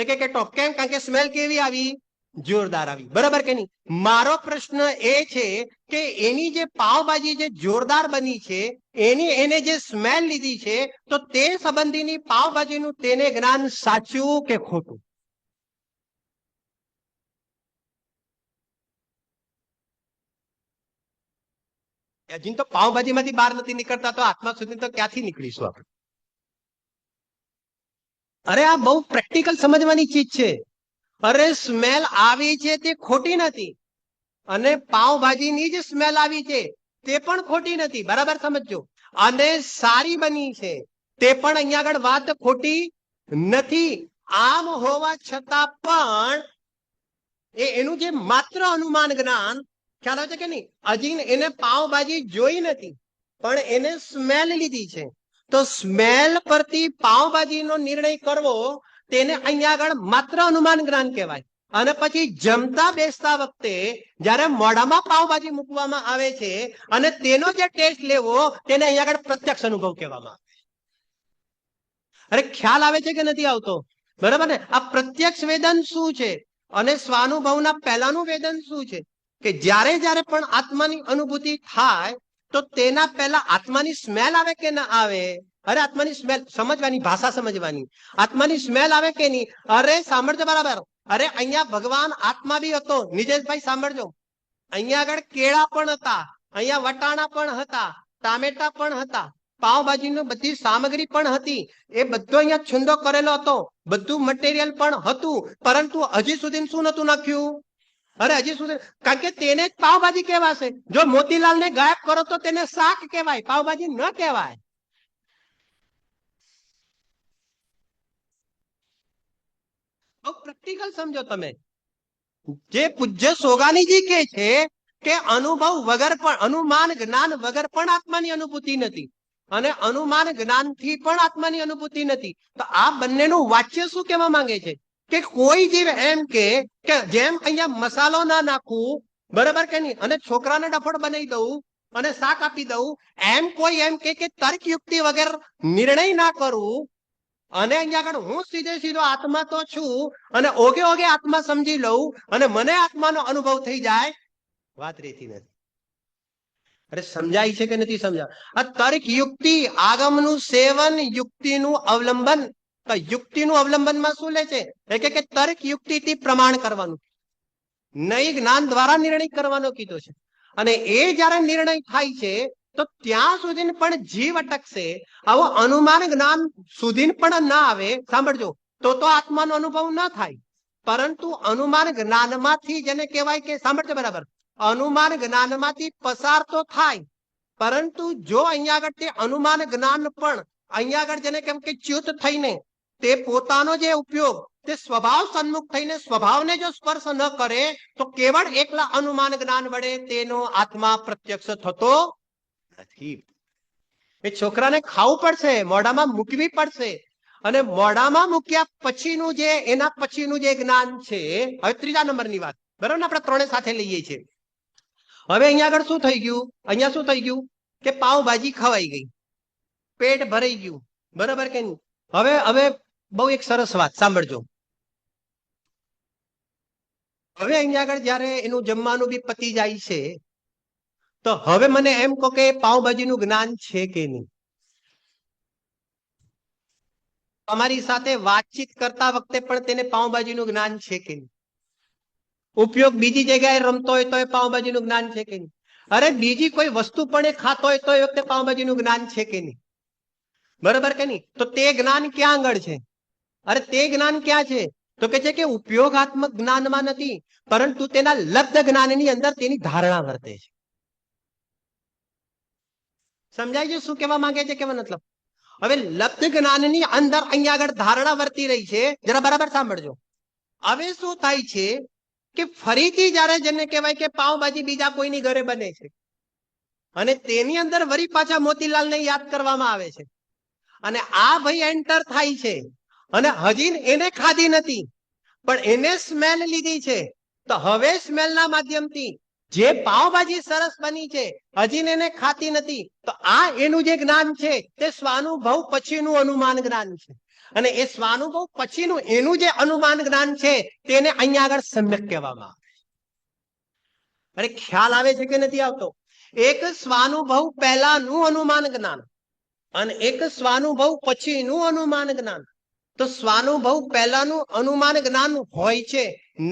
કે ટોપ કેમ? કારણ કે સ્મેલ કેવી આવી? જોરદાર આવી. બરાબર કે નહીં? મારો પ્રશ્ન એ છે કે એની જે પાવભાજી જે જોરદાર બની છે એની એને જે સ્મેલ લીધી છે તો તે સંબંધીની પાવભાજીનું તેને જ્ઞાન સાચું કે ખોટું? હજી તો પાવભાજીમાંથી બહાર નથી નીકળતા તો આત્મા સુધી તો ક્યાંથી નીકળીશું આપણે? અરે આ બહુ પ્રેક્ટિકલ સમજવાની ચીજ છે. અરે સ્મેલ આવી છે તે ખોટી નથી, અને પાવભાજીની જે સ્મેલ આવી છે તે પણ ખોટી નથી. બરાબર સમજો. અને સારી બની છે તે પણ અહીંયા આગળ વાત ખોટી નથી. આમ હોવા છતાં પણ એનું જે માત્ર અનુમાન જ્ઞાન, ખ્યાલ આવે છે કે નહીં? હજી એને પાવભાજી જોઈ નથી, પણ એને સ્મેલ લીધી છે. તો સ્મેલ પરથી પાવભાજીનો નિર્ણય કરવો તેને અહીંયા આગળ માત્ર અનુમાન જ્ઞાન કહેવાય. અને પછી જમતા બેસતા વખતે જ્યારે મોઢામાં પાવભાજી મૂકવામાં આવે છે અને તેનો જે ટેસ્ટ લેવો તેને અહીંયા આગળ પ્રત્યક્ષ અનુભવ કહેવામાં આવે. અરે ખ્યાલ આવે છે કે નથી આવતો? બરાબર ને? આ પ્રત્યક્ષ વેદન શું છે અને સ્વાનુભવના પહેલાનું વેદન શું છે? કે જ્યારે જ્યારે પણ આત્માની અનુભૂતિ થાય તો તેના પહેલા આત્માની સ્મેલ આવે કે ના આવે? અરે આત્માની સ્મેલ સમજવાની, ભાષા સમજવાની. આત્માની સ્મેલ આવે કે નહીં? અરે સાંભળજો બરાબર. અરે અહીંયા ભગવાન આત્મા બી હતો. નિજેશભાઈ સાંભળજો. અહીંયા આગળ કેળા પણ હતા, અહીંયા વટાણા પણ હતા, ટામેટા પણ હતા, પાવભાજીની બધી સામગ્રી પણ હતી. એ બધો અહીંયા છુંદો કરેલો હતો, બધું મટીરિયલ પણ હતું, પરંતુ હજી સુધી શું નતું નાખ્યું? અરે હજી સુધી, કારણ કે તેને જ પાવભાજી કહેવાશે. જો મોતીલાલ ને ગાયબ કરો તો તેને શાક કહેવાય, પાવભાજી ન કહેવાય. પ્રેક્ટિકલ સમજો તમે. જે પૂજ્ય સોગાનીજી કહે છે કે અનુભવ વગર પણ, અનુમાન જ્ઞાન વગર પણ આત્માની અનુભૂતિ નથી, અને અનુમાન જ્ઞાનથી પણ આત્માની અનુભૂતિ નથી. તો આ બંનેનું વાચ્ય શું કહેવા માંગે છે? કે કોઈ જીવ એમ કે જેમ અહીંયા મસાલો ના નાખવું, બરાબર કે નહીં, અને છોકરાને ડફળ બનાવી દઉં અને શાક આપી દઉં, એમ કોઈ એમ કે તર્ક યુક્તિ વગર નિર્ણય ના કરવું, અને અહીંયા આગળ હું સીધે સીધો આત્મા તો છું અને ઓગે ઓગે આત્મા સમજી લઉં અને મને આત્માનો અનુભવ થઈ જાય, વાત રહેતી નથી. અરે સમજાય છે કે નથી સમજાય? આ તર્ક યુક્તિ આગમનું સેવન, યુક્તિનું અવલંબન. યુક્તિનું અવલંબનમાં શું લે છે? કે તર્ક યુક્તિથી પ્રમાણ કરવાનું, નહીં જ્ઞાન દ્વારા નિર્ણય કરવાનો કીધો છે. અને એ જયારે નિર્ણય થાય છે તો ત્યાં સુધી પણ જીવ અટકશે. આવો અનુમાન જ્ઞાન સુધી પણ ના આવે, સાંભળજો, તો આત્માનો અનુભવ ના થાય. પરંતુ અનુમાન જ્ઞાનમાંથી જેને કહેવાય કે, સાંભળજો બરાબર, અનુમાન જ્ઞાનમાંથી પસાર તો થાય, પરંતુ જો અહીંયા આગળ તે અનુમાન જ્ઞાન પણ અહીંયા આગળ જેને કેમ કે ચ્યુત થઈને તે પોતાનો જે ઉપયોગ તે સ્વભાવ સન્મુખ થઈને સ્વભાવને જો સ્પર્શ ન કરે તો કેવળ એકલા અનુમાન જ્ઞાન વડે તેનો આત્મા પ્રત્યક્ષ થતો નથી. એ છોકરાને ખાવું પડશે, મોઢામાં મૂકવી પડશે, અને મોઢામાં મૂક્યા પછીનું જે એના પછીનું જે જ્ઞાન છે, હવે ત્રીજા નંબરની વાત, બરાબર ને, આપણે ત્રણે સાથે લઈએ છીએ. હવે અહીંયા આગળ શું થઈ ગયું, અહીંયા શું થઈ ગયું કે પાવભાજી ખવાઈ ગઈ, પેટ ભરાઈ ગયું, બરાબર કે નહીં? હવે હવે બહુ એક સરસ વાત સાંભળજો. હવે અહીંયા આગળ જયારે એનું જમવાનું બી પતી જાય છે, તો હવે મને એમ કહો કે પાવભાજીનું જ્ઞાન છે કે નહીં? તમારી સાથે વાતચીત કરતા વખતે પણ તેને પાવભાજીનું જ્ઞાન છે કે નહીં? ઉપયોગ બીજી જગ્યાએ રમતો હોય તો એ પાવભાજીનું જ્ઞાન છે કે નહીં? અરે બીજી કોઈ વસ્તુ પણ એ ખાતો હોય તો એ વખતે પાવભાજીનું જ્ઞાન છે કે નહીં? બરાબર કે નહીં? તો તે જ્ઞાન ક્યાં આગળ છે? અરે તે જ્ઞાન ક્યાં છે? તો કે છે કે ઉપયોગાત્મક જ્ઞાનમાં નથી, પરંતુ તેના લબ્ધ જ્ઞાનની અંદર તેની ધારણા વર્તે છે. સમજાય છે શું કહેવા માંગે છે, કેવા મતલબ? હવે લબ્ધ જ્ઞાનની અંદર અહીંયા આગળ ધારણા વર્તી રહી છે, જરા બરાબર સાંભળજો. હવે શું થાય છે કે ફરીથી જયારે જેને કહેવાય કે પાવભાજી બીજા કોઈની ઘરે બને છે અને તેની અંદર વળી પાછા મોતીલાલને યાદ કરવામાં આવે છે, અને આ ભાઈ એન્ટર થાય છે અને હજી એને ખાધી નથી પણ એને સ્મેલ લીધી છે, તો હવે સ્મેલના માધ્યમથી જે પાવભાજી સરસ બની છે હજી એને ખાતી નથી, તો આ એનું જે જ્ઞાન છે તે સ્વાનુભવ પછીનું અનુમાન જ્ઞાન છે, અને એ સ્વાનુભવ પછીનું એનું જે અનુમાન જ્ઞાન છે તેને અહીંયા આગળ સમ્યક કહેવામાં આવે છે. અરે ખ્યાલ આવે છે કે નથી આવતો? એક સ્વાનુભવ પહેલાનું અનુમાન જ્ઞાન અને એક સ્વાનુભવ પછીનું અનુમાન જ્ઞાન. તો સ્વાનુભવ પહેલાનું અનુમાન જ્ઞાન હોય છે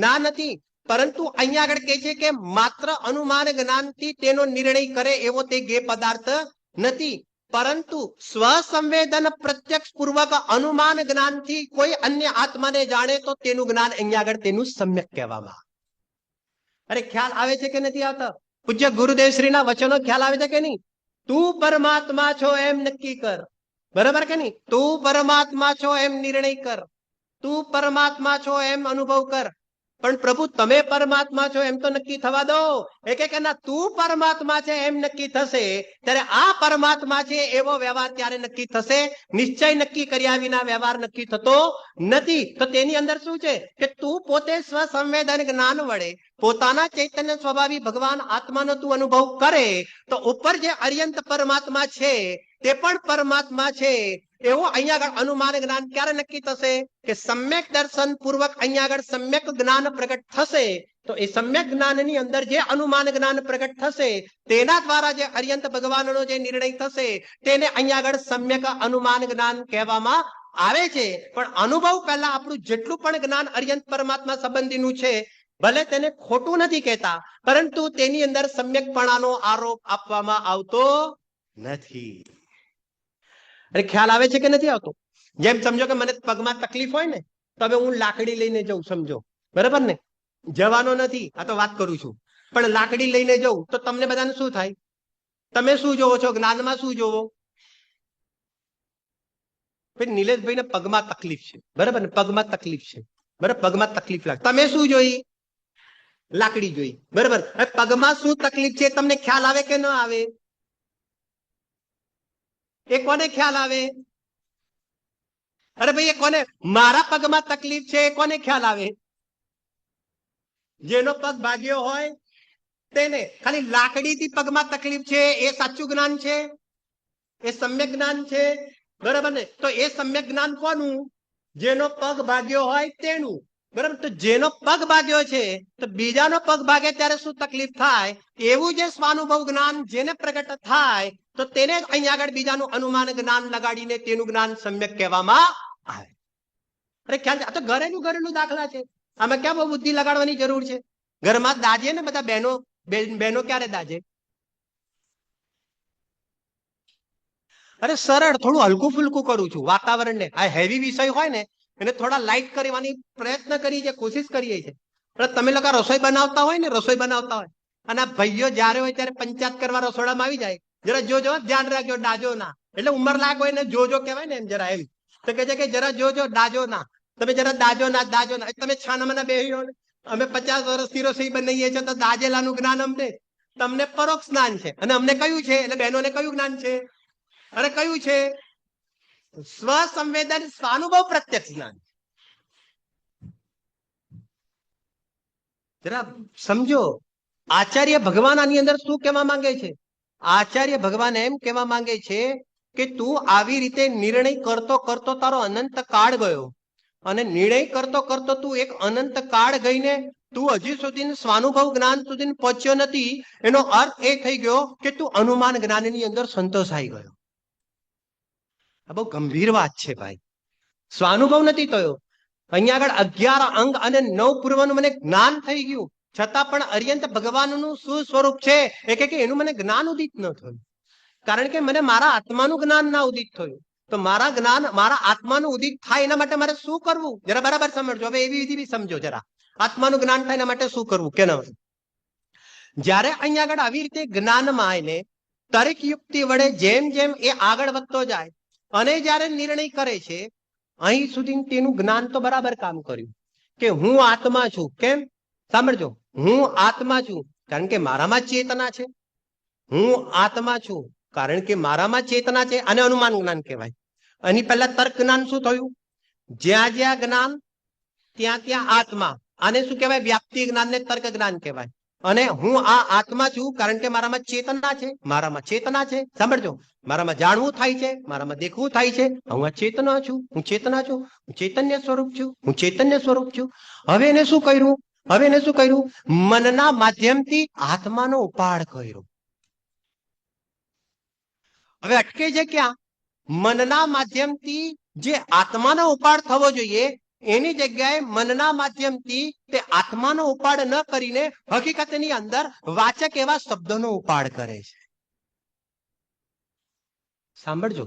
ના નથી, પરંતુ અહીંયા આગળ કહે છે કે માત્ર અનુમાન જ્ઞાનથી તેનો નિર્ણય કરે એવો તે ગે પદાર્થ નથી, પરંતુ સ્વસંવેદન પ્રત્યક્ષ પૂર્વક અનુમાન જ્ઞાનથી કોઈ અન્ય આત્માને જાણે તો તેનું જ્ઞાન અહીંયા આગળ તેનું સમ્યક કહેવામાં આવે. અરે ખ્યાલ આવે છે કે નથી આવતા? પૂજ્ય ગુરુદેવ શ્રીના વચનો ખ્યાલ આવે છે કે નહીં? તું પરમાત્મા છો એમ નક્કી કર, બરાબર કે નહીં? તું પરમાત્મા છો એમ નિર્ણય કર, તું પરમાત્મા છો એમ અનુભવ કર. પણ પ્રભુ તમે પરમાત્મા છો એમ તો નક્કી થવા દો. એ કે ના, તું પરમાત્મા છે એમ નક્કી થશે ત્યારે આ પરમાત્મા છે એવો વ્યવહાર ત્યારે નક્કી થશે, નિશ્ચય નક્કી કર્યા વિના વ્યવહાર નક્કી થતો નથી. તો તેની અંદર શું છે કે તું પોતે સ્વસંવેદન જ્ઞાન વડે પોતાના ચૈતન્ય સ્વભાવી ભગવાન આત્માનો તું અનુભવ કરે તો ઉપર જે અર્યંત પરમાત્મા છે તે પણ પરમાત્મા છે એવો અહીંયા આગળ અનુમાન જ્ઞાન ક્યારે નક્કી થશે કે સમ્યક દર્શન પૂર્વક અહીંયા આગળ સમ્યક જ્ઞાન પ્રગટ થશે. તો એ સમ્યક જ્ઞાનની અંદર જે અનુમાન જ્ઞાન પ્રગટ થશે તેના દ્વારા જે અર્યંત ભગવાનનો જે નિર્ણય થશે તેને અહીંયા આગળ સમ્યક અનુમાન જ્ઞાન કહેવામાં આવે છે. પણ અનુભવ પહેલા આપણું જેટલું પણ જ્ઞાન અર્યંત પરમાત્મા સંબંધીનું છે ભલે તેને ખોટું નથી કહેતા, પરંતુ તેની અંદર સમ્યકપણાનો આરોપ આપવામાં આવતો નથી. અરે ખ્યાલ આવે છે કે નથી આવતો? જેમ સમજો કે મને પગમાં તકલીફ હોય ને તો હવે હું લાકડી લઈને જઉં, સમજો, બરાબર ને? જવાનો નથી, આ તો વાત કરું છું, પણ લાકડી લઈને જઉં તો તમને બધાને શું થાય? તમે શું જોવો છો? જ્ઞાનમાં શું જોવો? નિલેશભાઈ ને પગમાં તકલીફ છે, બરાબર ને? પગમાં તકલીફ છે, બરાબર, પગમાં તકલીફ લાગે. તમે શું જોઈ? લાકડી જોઈ, બરાબર. હવે પગમાં શું તકલીફ છે તમને ખ્યાલ આવે કે ન આવે? એ કોને ખ્યાલ આવે? અરે ભાઈ, એ કોને? મારા પગમાં તકલીફ છે એ કોને ખ્યાલ આવે? જેનો પગ ભાગ્યો હોય તેને. ખાલી લાકડીથી પગમાં તકલીફ છે એ સાચું જ્ઞાન છે, એ સમ્યક જ્ઞાન છે, બરાબર ને? તો એ સમ્યક જ્ઞાન કોનું? જેનો પગ ભાગ્યો હોય તેનું, બરાબર. તો જેનો પગ ભાગ્યો છે તો બીજાનો પગ ભાગે ત્યારે શું તકલીફ થાય એવું જે સ્વાનુભવ જ્ઞાન જેને પ્રગટ થાય તો તેને જ અહીંયા આગળ બીજાનું અનુમાન જ્ઞાન લગાડીને તેનું જ્ઞાન સમ્યક કહેવામાં આવે. અરે ખ્યાલ છે? આ તો ઘરેલું દાખલા છે, આમાં ક્યાં બહુ બુદ્ધિ લગાડવાની જરૂર છે? ઘરમાં દાજે ને બધા બહેનો ક્યારે દાજે? અરે સરળ થોડું હલકું ફુલકું કરું છું વાતાવરણને. આ હેવી વિષય હોય ને એને થોડા લાઇટ કરવાની પ્રયત્ન કરીએ છીએ, કોશિશ કરીએ છીએ. પણ તમે લોકો રસોઈ બનાવતા હોય ને, રસોઈ બનાવતા હોય અને આ ભાઈઓ જયારે હોય ત્યારે પંચાયત કરવા રસોડામાં આવી જાય, જરા જોજો, ધ્યાન રાખજો, ડાજો ના. એટલે ઉંમર લાયક હોય ને જોજો કહેવાય ને, એમ જરા એમ તો કે છે કે જરા જોજો, ડાજો ના. તમે જરા દાજો ના, દાજો ના. તમે છાનામાના બેહી ને અમે 50 વર્ષથી રસોઈ બનાવીએ છીએ તો દાજેલાનું જ્ઞાન અમને, તમને પરોક્ષ જ્ઞાન છે. અને અમને કયું છે એટલે બહેનોને કયું જ્ઞાન છે? અરે કયું છે? સ્વસંવેદન, સ્વાનુભવ, પ્રત્યક્ષ જ્ઞાન. જરા સમજો આચાર્ય ભગવાન આની અંદર શું કહેવા માંગે છે. આચાર્ય ભગવાન એમ કહેવા માંગે છે કે તું આવી રીતે નિર્ણય કરતો કરતો તારો અનંત કાળ ગયો અને નિર્ણય કરતો કરતો તું એક અનંત કાળ ગઈને તું હજી સુધી સ્વાનુભવ જ્ઞાન સુધી પહોંચ્યો નથી. એનો અર્થ એ થઈ ગયો કે તું અનુમાન જ્ઞાનની અંદર સંતોષાઈ ગયો. આ બહુ ગંભીર વાત છે ભાઈ. સ્વાનુભવ નથી થયો. અહીંયા આગળ 11 અંગ અને 9 પૂર્વનું મને જ્ઞાન થઈ ગયું, છતાં પણ અર્યંત ભગવાનનું શું સ્વરૂપ છે એ કે એનું મને જ્ઞાન ઉદિત ન થયું. કારણ કે મને મારા આત્માનું જ્ઞાન ના ઉદિત થયું. તો મારા જ્ઞાન, મારા આત્માનું ઉદિત થાય એના માટે મારે શું કરવું? જરા બરાબર સમજો. હવે એવી વિધિ બી સમજો જરા. આત્માનું જ્ઞાન થાય એના માટે શું કરવું કે ના? જયારે અહીંયા આગળ આવી રીતે જ્ઞાનમાં આવીને તર્ક યુક્તિ વડે જેમ જેમ એ આગળ વધતો જાય અને જયારે નિર્ણય કરે છે, અહીં સુધી તેનું જ્ઞાન તો બરાબર કામ કર્યું કે હું આત્મા છું. કેમ? સાંભળજો, હું આત્મા છું કારણ કે મારામાં ચેતના છે. હું આત્મા છું કારણ કે મારામાં ચેતના છે. આને અનુમાન જ્ઞાન કહેવાય. આની પહેલા તર્ક જ્ઞાન શું થયું? જ્યાં જ્યાં જ્ઞાન ત્યાં ત્યાં આત્મા. આને શું કહેવાય? વ્યાપ્તિ જ્ઞાન ને તર્ક જ્ઞાન કહેવાય. અને હું આ આત્મા છું કારણ કે મારામાં ચેતના છે. મારામાં ચેતના છે. સાંભળજો, મારામાં જાણવું થાય છે, મારામાં દેખવું થાય છે. હું આ ચેતના છું, હું ચેતના છું, હું ચૈતન્ય સ્વરૂપ છું, હું ચૈતન્ય સ્વરૂપ છું. હવે એને શું કર્યું? હવે એને શું કર્યું? મનના માધ્યમથી આત્માનો ઉપાડ કર્યો. હવે અટકે છે ક્યાં? મનના માધ્યમથી જે આત્માનો ઉપાડ થવો જોઈએ એની જગ્યાએ મનના માધ્યમથી તે આત્માનો ઉપાડ ન કરીને હકીકતની અંદર વાચક એવા શબ્દોનો ઉપાડ કરે છે. સાંભળજો,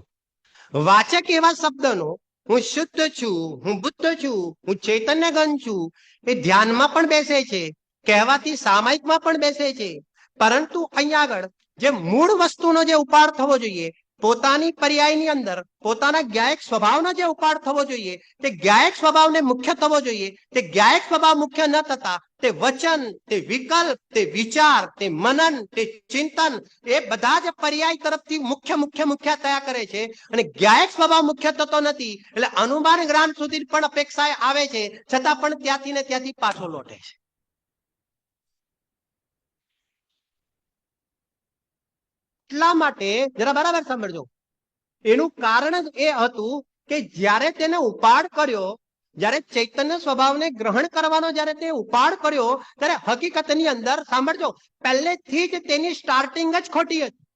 વાચક એવા શબ્દનો હું શુદ્ધ છું, હું બુદ્ધ છું, હું ચૈતન્ય ગણ છું, એ ધ્યાનમાં પણ બેસે છે, કહેવાથી સામાયિકમાં પણ બેસે છે. પરંતુ અહીંયા આગળ જે મૂળ વસ્તુનો જે ઉપાડ થવો જોઈએ, પોતાની પર્યાયની અંદર પોતાના જ્ઞાયક સ્વભાવનો જે ઉપાડ થવો જોઈએ, તે જ્ઞાયક સ્વભાવને મુખ્ય થવો જોઈએ. તે જ્ઞાયક સ્વભાવ મુખ્ય ન થતા તે વચન, તે વિકલ્પ, તે વિચાર, તે મનન, તે ચિંતન એ બધા જ પર્યાય તરફથી મુખ્ય મુખ્ય મુખ્ય થયા કરે છે. અને જ્ઞાયક સ્વભાવ મુખ્ય થતો નથી એટલે અનુમાન જ્ઞાન સુધી પણ અપેક્ષાએ આવે છે, છતાં પણ ત્યાંથી ને ત્યાંથી પાછો લોટે છે. એટલા માટે જરા બરાબર સમજો, એનું કારણ જ એ હતું કે જ્યારે તેને ઉપાડ કર્યો, જ્યારે ચૈતન્ય સ્વભાવને ગ્રહણ કરવાનો જ્યારે તે ઉપાડ કર્યો ત્યારે હકીકતની અંદર સાંભળજો, પહેલેથી જ તેની સ્ટાર્ટિંગ જ ખોટી હતી.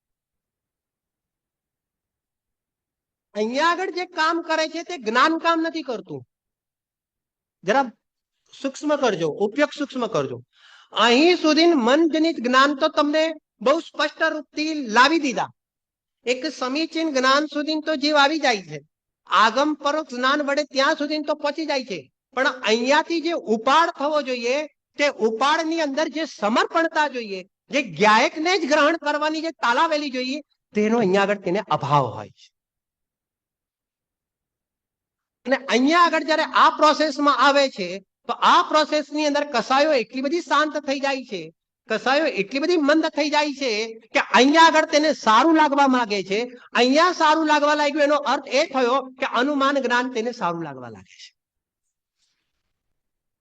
અહીંયા આગળ જે કામ કરે છે તે જ્ઞાન કામ નથી કરતું. જરા સૂક્ષ્મ કરજો, ઉપયોગ સૂક્ષ્મ કરજો. અહીં સુધી મનજનિત જ્ઞાન તો તમને બહુ સ્પષ્ટ રૂપથી લાવી દીધા. એક સમીચીન જ્ઞાન સુધી તો જીવ આવી જાય છે. આગમ પરોક્ષ જ્ઞાન વડે ત્યાં સુધી તો પહોંચી જાય છે. પણ અહીંયાથી જે ઉપાડ થવો જોઈએ તે ઉપાડની અંદર જે સમર્પણતા જોઈએ, જે જ્ઞાયકને જ ગ્રહણ કરવાની જે તાલાવેલી જોઈએ, તેનો અહીંયા આગળ તેને અભાવ હોય છે. અને અહીંયા આગળ જયારે આ પ્રોસેસમાં આવે છે તો આ પ્રોસેસની અંદર કસાયો એટલી બધી શાંત થઈ જાય છે, કસાયો એટલી બધી મંદ થઈ જાય છે કે અહીંયા આગળ તેને સારું લાગવા માંગે છે. અહીંયા સારું લાગવા લાગ્યું એનો અર્થ એ થયો કે અનુમાન જ્ઞાન તેને સારું લાગવા લાગે છે.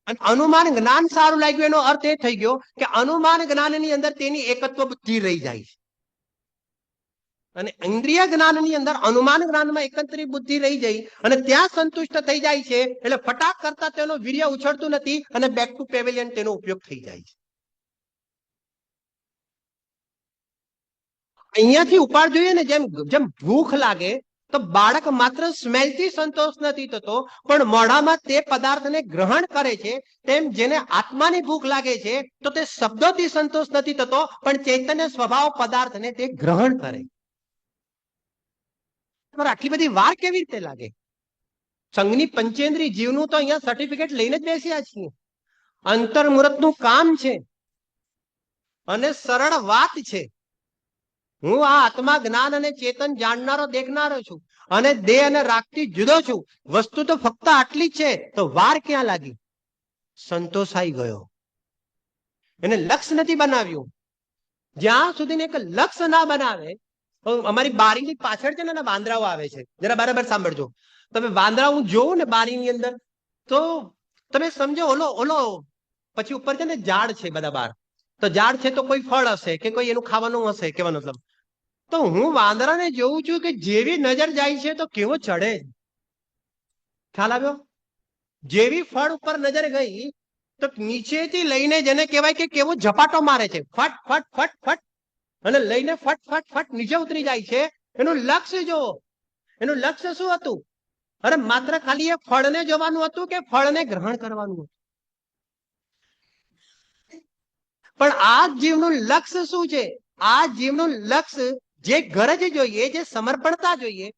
અને અનુમાન જ્ઞાન સારું લાગ્યું એનો અર્થ એ થઈ ગયો કે અનુમાન જ્ઞાનની અંદર તેની એકત્વ બુદ્ધિ રહી જાય છે. અને ઇન્દ્રિય જ્ઞાનની અંદર અનુમાન જ્ઞાનમાં એકત્રિત બુદ્ધિ રહી જાય અને ત્યાં સંતુષ્ટ થઈ જાય છે. એટલે ફટાક કરતા તેનો વીર્ય ઉછળતું નથી અને બેક ટુ પેવેલિયન તેનો ઉપયોગ થઈ જાય છે. અહીંયાથી ઉપાડ જોઈએ ને, જેમ જેમ ભૂખ લાગે તો બાળક માત્ર સ્મેલથી સંતોષ નથી થતો પણ મોઢામાં તે પદાર્થને ગ્રહણ કરે છે. તેમ જેને આત્માની ભૂખ લાગે છે તો તે શબ્દોથી સંતોષ નથી થતો પણ ચૈતન્ય સ્વભાવ પદાર્થને તે ગ્રહણ કરે. આટલી બધી વાર કેવી રીતે લાગે? સંઘની પંચેન્દ્રિય જીવનું તો અહીંયા સર્ટિફિકેટ લઈને જ બેસ્યા છીએ. અંતર્મુહૂર્તનું કામ છે અને સરળ વાત છે. હું આ આત્મા જ્ઞાન અને ચેતન જાણનારો દેખનારો છું અને દેહ અને રાગથી જુદો છું. વસ્તુ તો ફક્ત આટલી જ છે, તો વાર ક્યાં લાગી? સંતોષાઈ ગયો. એને લક્ષ્ય નથી બનાવ્યું. જ્યાં સુધી એક લક્ષ્ય ના બનાવે, અમારી બારીની પાછળ છે ને વાંદરાઓ આવે છે. જરા બરાબર સાંભળજો. તમે વાંદરા હું જોઉં ને બારીની અંદર, તો તમે સમજો ઓલો ઓલો પછી ઉપર છે ને ઝાડ છે બધા બાર, તો ઝાડ છે તો કોઈ ફળ હશે કે કોઈ એનું ખાવાનું હશે, કેવાનો મતલબ. તો હું વાંદરાને જોઉં છું કે જેવી નજર જાય છે તો કેવો ચડે. ખ્યાલ આવ્યો? જેવી ફળ ઉપર નજર ગઈ તો નીચેથી લઈને જેને કહેવાય કે કેવો ઝપાટો મારે છે, ફટ ફટ ફટ ફટ, અને લઈને ફટ ફટ ફટ નીચે ઉતરી જાય છે. એનું લક્ષ્ય જો, એનું લક્ષ્ય શું હતું? અરે માત્ર ખાલી એ ફળને જોવાનું હતું કે ફળને ગ્રહણ કરવાનું હતું. પણ આ જીવનું લક્ષ્ય શું છે? આ જીવનું લક્ષ્ય જે ગરજ જોઈએ, જે સમર્પણતા જોઈએ,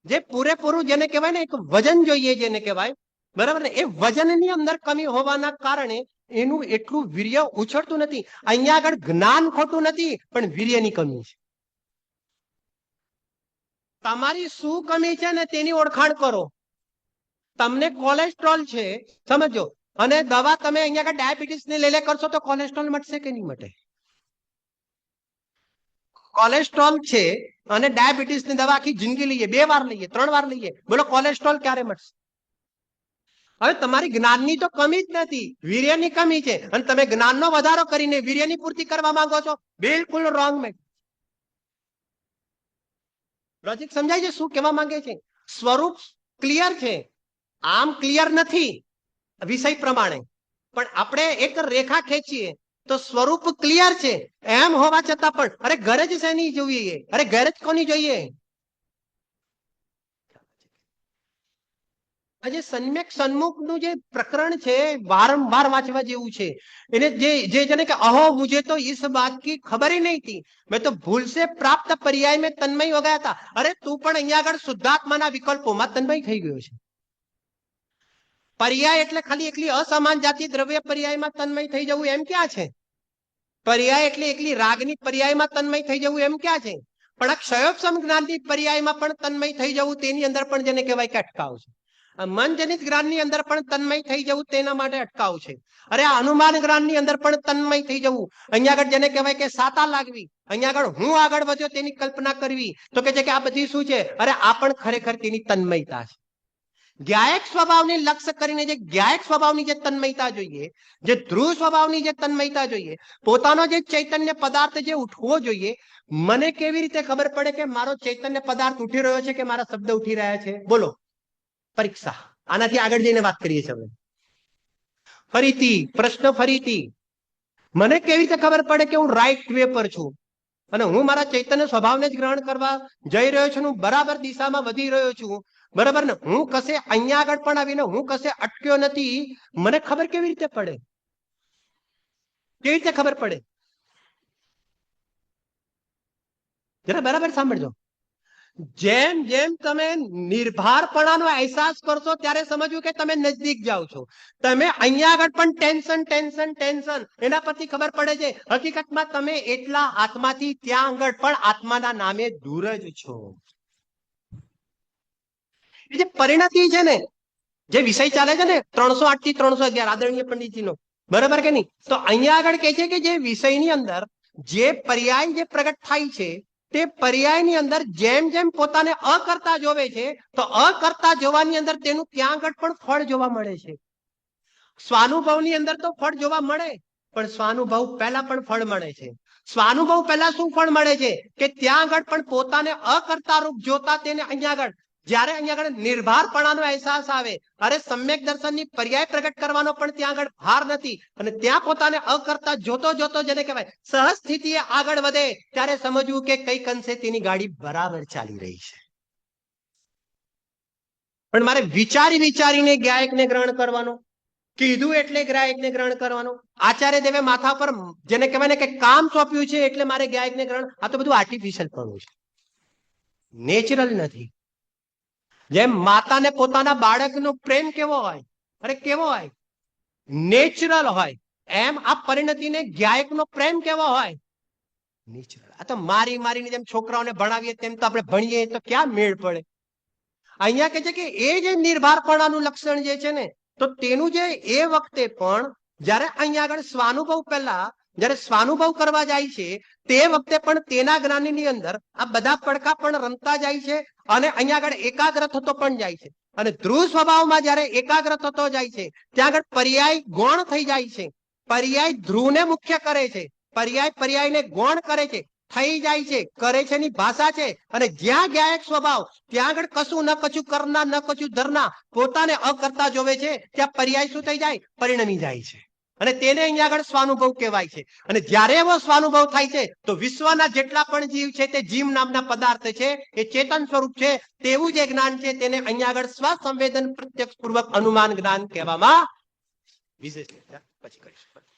જે પૂરેપૂરું જેને કહેવાય ને એક વજન જોઈએ, જેને કહેવાય, બરાબર ને, એ વજનની અંદર કમી હોવાના કારણે એનું એટલું વીર્ય ઉછળતું નથી. અહીંયા આગળ જ્ઞાન ખોટું નથી, પણ વીર્યની કમી છે. તમારી શું કમી છે ને તેની ઓળખાણ કરો. તમને કોલેસ્ટ્રોલ છે, સમજો, અને દવા તમે અહીંયા આગળ ડાયાબિટીસ ને લઈ કરશો તો કોલેસ્ટ્રોલ મટશે કે નહીં મટે? કોલેસ્ટ્રોલ છે અને ડાયાબિટીસ ની દવા આખી જિંદગી લઈએ, 2 વાર લઈએ, 3 વાર લઈએ, બોલો કોલેસ્ટ્રોલ ક્યારે મટશે? હવે તમારી જ્ઞાનની તો કમી જ નથી, વીર્યની કમી છે, અને તમે જ્ઞાનનો વધારો કરીને વીર્યની પૂર્તિ કરવા માંગો છો. બિલકુલ રોંગ. લોજિક સમજાય છે શું કહેવા માંગે છે? સ્વરૂપ ક્લિયર છે, આમ ક્લિયર નથી વિષય પ્રમાણે, પણ આપણે એક રેખા ખેંચીએ તો સ્વરૂપ ક્લિયર છે. એમ હોવા છતાં પણ અરે ગરજ શેની જોઈએ? અરે ગરજ કોની જોઈએ? આજે સમ્યક સન્મુખનું જે પ્રકરણ છે વારંવાર વાંચવા જેવું છે. એને જે જેને કે અહો મુझे तो इस बात की खबर ही नहीं थी, मैं तो भूल से प्राप्त पर्याय में तन्मय हो गया था. અરે તું પણ અહીંયા આગળ શુદ્ધાત્માના વિકલ્પોમાં તન્મય થઈ ગયો છે. પર્યાય એટલે ખાલી એકલી અસમાન જાતિ દ્રવ્ય પર્યાયમાં તન્મય થઈ જવું એમ ક્યાં છે? પર્યાય એટલે એકલી રાગની પર્યાયમાં તન્મય થઈ જવું એમ ક્યાં છે? પણ આ ક્ષયોપસમ જ્ઞાનની પર્યાયમાં પણ તન્મય થઈ જવું, તેની અંદર પણ જેને કહેવાય કે અટકાવ છે. મનજનિત જ્ઞાનની અંદર પણ તન્મય થઈ જવું તેના માટે અટકાવ છે. અરે આ અનુમાન જ્ઞાનની અંદર પણ તન્મય થઈ જવું, અહીંયા આગળ જેને કહેવાય કે સાતા લાગવી, અહીંયા આગળ હું આગળ વધ્યો તેની કલ્પના કરવી, તો કે છે કે આ બધી શું છે? અરે આ પણ ખરેખર તેની તન્મયતા છે. જ્ઞાયક સ્વભાવને લક્ષ્ય કરીને જે જ્ઞાયક સ્વભાવની જે તન્મયતા જોઈએ, જે ધ્રુવ સ્વભાવની જે તન્મયતા જોઈએ, પોતાનો જે ચૈતન્ય પદાર્થ જે ઉઠવો જોઈએ. મને કેવી રીતે ખબર પડે કે મારો ચૈતન્ય પદાર્થ ઉઠી રહ્યો છે કે મારા શબ્દ ઉઠી રહ્યા છે? બોલો. પરીક્ષા. આનાથી આગળ જઈને વાત કરીએ છીએ. ફરીથી પ્રશ્ન, ફરીથી મને કેવી રીતે ખબર પડે કે હું રાઈટ વે પર છું અને હું મારા ચૈતન્ય સ્વભાવને જ ગ્રહણ કરવા જઈ રહ્યો છું, હું બરાબર દિશામાં વધી રહ્યો છું, બરાબર ને? હું કશે અહીંયા આગળ પણ આવીને હું કશે અટક્યો નથી. મને ખબર કેવી રીતે પડે? કેવી રીતે ખબર પડે? જરા બરાબર સાંભળજો. જેમ જેમ તમે નિર્ભારપણાનો અહેસાસ કરશો ત્યારે સમજવું કે તમે નજદીક જાઓ છો. તમે અહીંયા આગળ પણ ટેન્શન ટેન્શન ટેન્શન, એના પરથી ખબર પડે છે હકીકતમાં તમે એટલા આત્માથી ત્યાં આગળ પણ આત્માના નામે દૂર જ છો. એ જે પરિણતિ છે ને, જે વિષય ચાલે છે ને 308 થી 311 આદરણીય પંડિતજીનો, બરાબર કે નહીં? તો અહીંયા આગળ કહે છે કે જે વિષયની અંદર જે પર્યાય જે પ્રગટ થાય છે, તે પર્યાયની અંદર જેમ જેમ પોતાને અકર્તા જોવે છે, તો અકર્તા જોવાની અંદર તેનું ત્યાં આગળ પણ ફળ જોવા મળે છે. સ્વાનુભવની અંદર તો ફળ જોવા મળે, પણ સ્વાનુભવ પહેલા પણ ફળ મળે છે. સ્વાનુભવ પહેલા શું ફળ મળે છે કે ત્યાં આગળ પણ પોતાને અકર્તા રૂપ જોતા તેને અહીંયા આગળ જ્યારે અહીંયા આગળ નિર્ભારપણાનો અહેસાસ આવે, અરે સમ્યક દર્શનની પર્યાય પ્રગટ કરવાનો પણ ત્યાં આગળ ભાર નથી, અને ત્યાં પોતાને અકર્તા જોતો જોતો જેને કહેવાય સહજ સ્થિતિએ આગળ વધે, ત્યારે સમજવું કે કઈક અંશે તેની ગાડી બરાબર ચાલી રહી છે. પણ મારે વિચારી વિચારીને ગાયકને ગ્રહણ કરવાનો, કીધું એટલે ગ્રાહકને ગ્રહણ કરવાનું, આચાર્ય દેવે માથા પર જેને કહેવાય ને કે કામ સોંપ્યું છે એટલે મારે ગાયકને ગ્રહણ, આ તો બધું આર્ટિફિશિયલ પણ છે, નેચરલ નથી. જેમ માતાને પોતાના બાળકનો પ્રેમ કેવો હોય, અરે કેવો હોય, નેચરલ હોય, એમ આ પરિણતિને ગાયકનો પ્રેમ કેવો હોય, નેચરલ. આ તો મારી મારીને જેમ છોકરાઓને ભણાવીએ તેમ તો આપણે ભણીએ તો ક્યાં મેળ પડે. અહીંયા કે છે કે એ જે નિર્ભારપણાનું લક્ષણ જે છે ને, તો તેનું જે એ વખતે પણ જ્યારે અહીંયા આગળ સ્વાનુભવ પહેલા જ્યારે સ્વાનુભવ કરવા જાય છે તે વખતે પણ તેના જ્ઞાનની અંદર આ બધા પડખા પણ રમતા જાય છે અને અહીંયા આગળ એકાગ્ર થતો પણ જાય છે. અને ધ્રુવ સ્વભાવમાં જ્યારે એકાગ્ર થતો જાય છે ત્યાં આગળ પર્યાય ગૌણ થઈ જાય છે. પર્યાય ધ્રુવને મુખ્ય કરે છે, પર્યાય પર્યાયને ગૌણ કરે છે, થઈ જાય છે, કરે છે ની ભાષા છે. અને જ્યાં ગાયક સ્વભાવ ત્યાં આગળ કશું ન કશું કરના ન કશું ધરના પોતાને અકર્તા જોવે છે, ત્યાં પર્યાય શું થઈ જાય, પરિણમી જાય છે. અને તેને અહીંયા આગળ સ્વાનુભવ કહેવાય છે. અને જ્યારે એવો સ્વાનુભવ થાય છે તો વિશ્વના જેટલા પણ જીવ છે તે જીવ નામના પદાર્થ છે, એ ચેતન સ્વરૂપ છે. તેવું જે જ્ઞાન છે તેને અહીંયા આગળ સ્વસંવેદન પ્રત્યક્ષ પૂર્વક અનુમાન જ્ઞાન કહેવામાં વિશેષ પછી કરીશું.